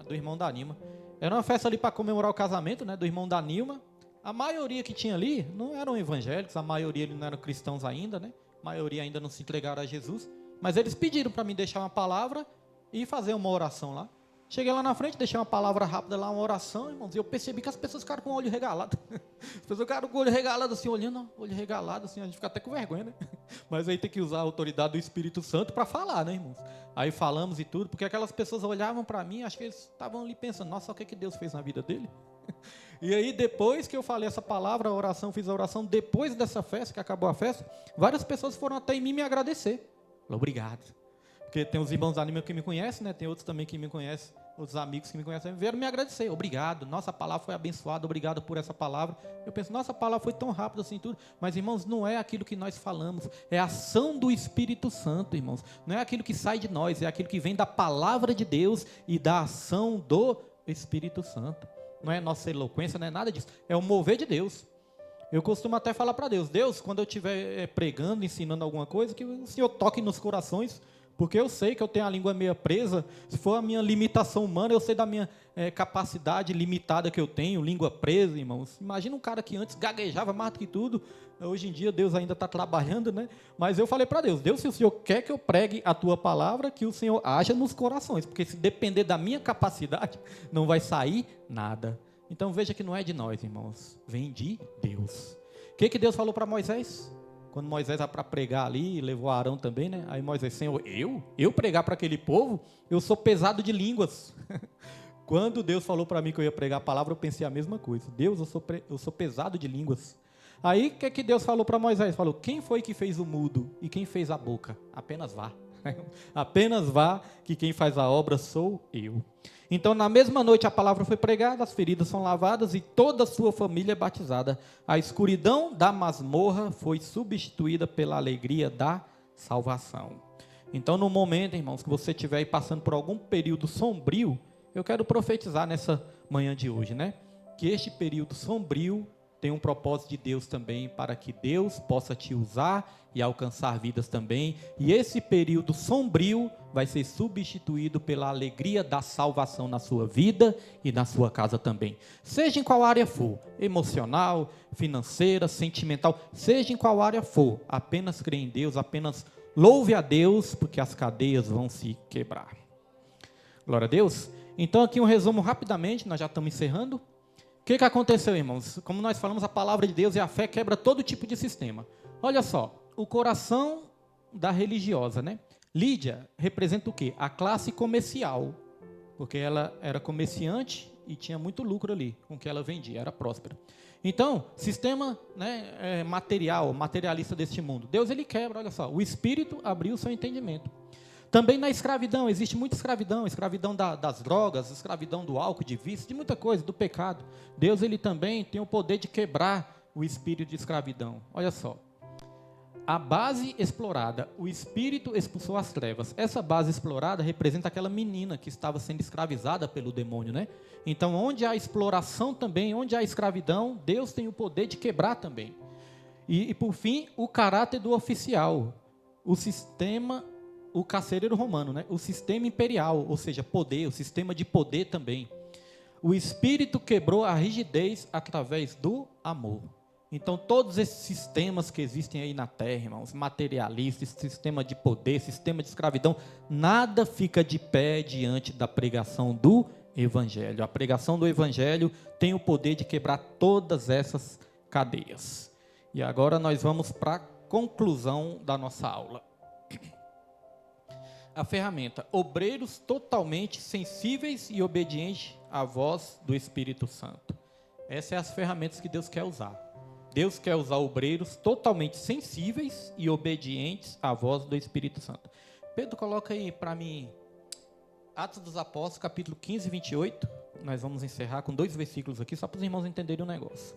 Do irmão da Nilma. Era uma festa ali para comemorar o casamento, né? Do irmão da Nilma. A maioria que tinha ali não eram evangélicos, a maioria não eram cristãos ainda, né? A maioria ainda não se entregaram a Jesus. Mas eles pediram para mim deixar uma palavra e fazer uma oração lá. Cheguei lá na frente, deixei uma palavra rápida lá, uma oração, irmãos, e eu percebi que as pessoas ficaram com o olho regalado. As pessoas ficaram com o olho regalado assim, olhando, olho regalado assim, a gente fica até com vergonha, né? Mas aí tem que usar a autoridade do Espírito Santo para falar, né, irmãos? Aí falamos e tudo, porque aquelas pessoas olhavam para mim, acho que eles estavam ali pensando: nossa, o que Deus fez na vida dele? E aí depois que eu falei essa palavra, a oração, fiz a oração, depois dessa festa, que acabou a festa, várias pessoas foram até em mim me agradecer. Obrigado. Porque tem os irmãos da Anima que me conhecem, né? Tem outros também que me conhecem, outros amigos que me conhecem, vieram me agradecer. Obrigado, nossa palavra foi abençoada, obrigado por essa palavra. Eu penso, nossa palavra foi tão rápida assim tudo. Mas, irmãos, não é aquilo que nós falamos, é a ação do Espírito Santo, irmãos. Não é aquilo que sai de nós, é aquilo que vem da palavra de Deus e da ação do Espírito Santo. Não é nossa eloquência, não é nada disso. É o mover de Deus. Eu costumo até falar para Deus: Deus, quando eu estiver pregando, ensinando alguma coisa, que o Senhor toque nos corações, Porque eu sei que eu tenho a língua meio presa. Se for a minha limitação humana, eu sei da minha capacidade limitada que eu tenho, língua presa, irmãos. Imagina um cara que antes gaguejava mais do que tudo. Hoje em dia, Deus ainda está trabalhando, né? Mas eu falei para Deus, se o Senhor quer que eu pregue a tua palavra, que o Senhor haja nos corações. Porque se depender da minha capacidade, não vai sair nada. Então veja que não é de nós, irmãos. Vem de Deus. O que Deus falou para Moisés? Quando Moisés vai para pregar ali, levou Arão também, né? Aí Moisés, Senhor, eu pregar para aquele povo? Eu sou pesado de línguas. Quando Deus falou para mim que eu ia pregar a palavra, eu pensei a mesma coisa. Deus, eu sou pesado de línguas. Aí, o que Deus falou para Moisés? Falou, quem foi que fez o mudo e quem fez a boca? Apenas vá. Apenas vá, que quem faz a obra sou eu. Então, na mesma noite, a palavra foi pregada, as feridas são lavadas e toda a sua família é batizada. A escuridão da masmorra foi substituída pela alegria da salvação. Então, no momento, irmãos, que você estiver aí passando por algum período sombrio, eu quero profetizar nessa manhã de hoje, né? Que este período sombrio tem um propósito de Deus também, para que Deus possa te usar e alcançar vidas também. E esse período sombrio vai ser substituído pela alegria da salvação na sua vida e na sua casa também. Seja em qual área for, emocional, financeira, sentimental, seja em qual área for, apenas crê em Deus, apenas louve a Deus, porque as cadeias vão se quebrar. Glória a Deus. Então aqui um resumo rapidamente, nós já estamos encerrando. O que aconteceu, irmãos? Como nós falamos, a palavra de Deus e a fé quebra todo tipo de sistema. Olha só, o coração da religiosa, né? Lídia representa o quê? A classe comercial, porque ela era comerciante e tinha muito lucro ali com o que ela vendia, era próspera. Então, sistema, né, materialista deste mundo. Deus, ele quebra, olha só, o Espírito abriu o seu entendimento. Também na escravidão, existe muita escravidão, escravidão das drogas, escravidão do álcool, de vício, de muita coisa, do pecado. Deus, ele também tem o poder de quebrar o espírito de escravidão. Olha só, a base explorada, o espírito expulsou as trevas. Essa base explorada representa aquela menina que estava sendo escravizada pelo demônio, né? Então, onde há exploração também, onde há escravidão, Deus tem o poder de quebrar também. E por fim, o caráter do oficial, o carcereiro romano, né? O sistema imperial, ou seja, poder, o sistema de poder também. O Espírito quebrou a rigidez através do amor. Então, todos esses sistemas que existem aí na Terra, irmãos, materialistas, sistema de poder, sistema de escravidão, nada fica de pé diante da pregação do Evangelho. A pregação do Evangelho tem o poder de quebrar todas essas cadeias. E agora nós vamos para a conclusão da nossa aula. A ferramenta, obreiros totalmente sensíveis e obedientes à voz do Espírito Santo. Essas são as ferramentas que Deus quer usar. Deus quer usar obreiros totalmente sensíveis e obedientes à voz do Espírito Santo. Pedro, coloca aí para mim, Atos dos Apóstolos, capítulo 15, 28. Nós vamos encerrar com 2 versículos aqui, só para os irmãos entenderem o negócio.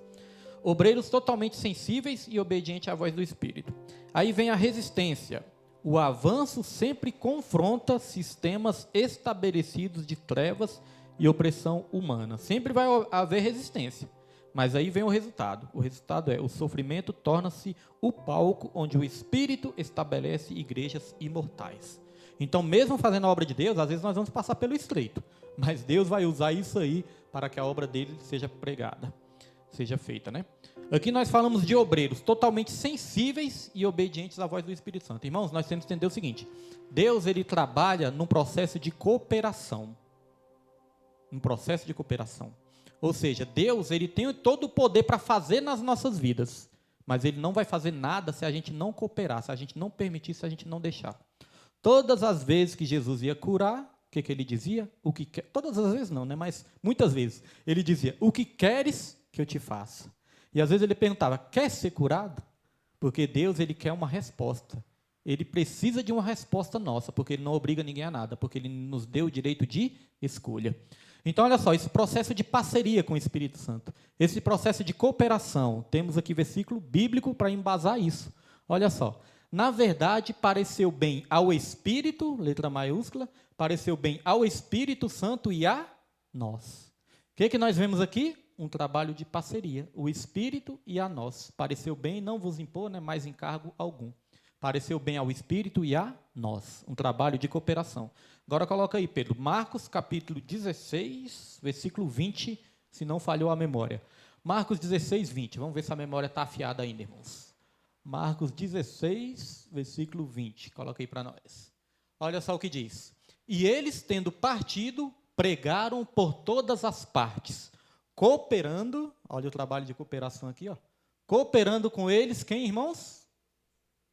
Obreiros totalmente sensíveis e obedientes à voz do Espírito. Aí vem a resistência. O avanço sempre confronta sistemas estabelecidos de trevas e opressão humana. Sempre vai haver resistência, mas aí vem o resultado. O resultado é: o sofrimento torna-se o palco onde o Espírito estabelece igrejas imortais. Então, mesmo fazendo a obra de Deus, às vezes nós vamos passar pelo estreito, mas Deus vai usar isso aí para que a obra dele seja pregada, seja feita, né? Aqui nós falamos de obreiros totalmente sensíveis e obedientes à voz do Espírito Santo. Irmãos, nós temos que entender o seguinte: Deus, ele trabalha num processo de cooperação. Um processo de cooperação. Ou seja, Deus, ele tem todo o poder para fazer nas nossas vidas, mas ele não vai fazer nada se a gente não cooperar, se a gente não permitir, se a gente não deixar. Todas as vezes que Jesus ia curar, o que ele dizia? O que quer? Todas as vezes não, né? Mas muitas vezes ele dizia: o que queres que eu te faça? E às vezes ele perguntava: quer ser curado? Porque Deus, ele quer uma resposta. Ele precisa de uma resposta nossa, porque ele não obriga ninguém a nada, porque ele nos deu o direito de escolha. Então, olha só, esse processo de parceria com o Espírito Santo, esse processo de cooperação, temos aqui versículo bíblico para embasar isso. Olha só, na verdade, pareceu bem ao Espírito, letra maiúscula, pareceu bem ao Espírito Santo e a nós. O que nós vemos aqui? Um trabalho de parceria, o Espírito e a nós. Pareceu bem, não vos impor, né, mais encargo algum. pareceu bem ao Espírito e a nós. Um trabalho de cooperação. Agora coloca aí, Pedro, Marcos capítulo 16, versículo 20, se não falhou a memória. Marcos 16, 20. Vamos ver se a memória está afiada ainda, irmãos. Marcos 16, versículo 20. Coloca aí para nós. Olha só o que diz. E eles, tendo partido, pregaram por todas as partes, cooperando, olha o trabalho de cooperação aqui, ó. Cooperando com eles, quem, irmãos?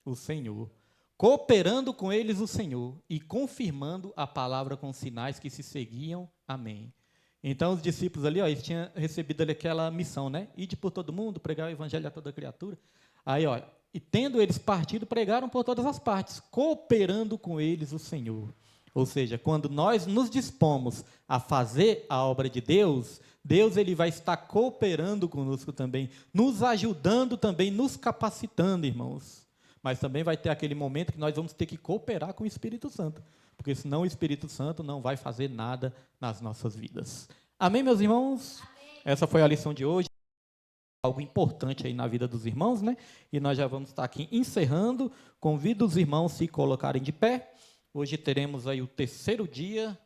O Senhor. Cooperando com eles o Senhor e confirmando a palavra com sinais que se seguiam. Amém. Então, os discípulos ali, ó, eles tinham recebido ali aquela missão, né? Ide por todo mundo, pregar o evangelho a toda criatura. Aí, ó, e tendo eles partido, pregaram por todas as partes, cooperando com eles o Senhor. Ou seja, quando nós nos dispomos a fazer a obra de Deus, Deus ele vai estar cooperando conosco também, nos ajudando também, nos capacitando, irmãos. Mas também vai ter aquele momento que nós vamos ter que cooperar com o Espírito Santo, porque senão o Espírito Santo não vai fazer nada nas nossas vidas. Amém, meus irmãos? Amém. Essa foi a lição de hoje. Algo importante aí na vida dos irmãos, né? E nós já vamos estar aqui encerrando. Convido os irmãos a se colocarem de pé. Hoje teremos aí o terceiro dia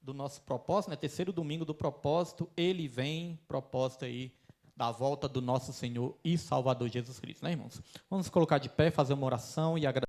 do nosso propósito, né? Terceiro domingo do propósito. Ele vem, propósito aí da volta do nosso Senhor e Salvador Jesus Cristo, né, irmãos? Vamos colocar de pé, fazer uma oração e agradecer.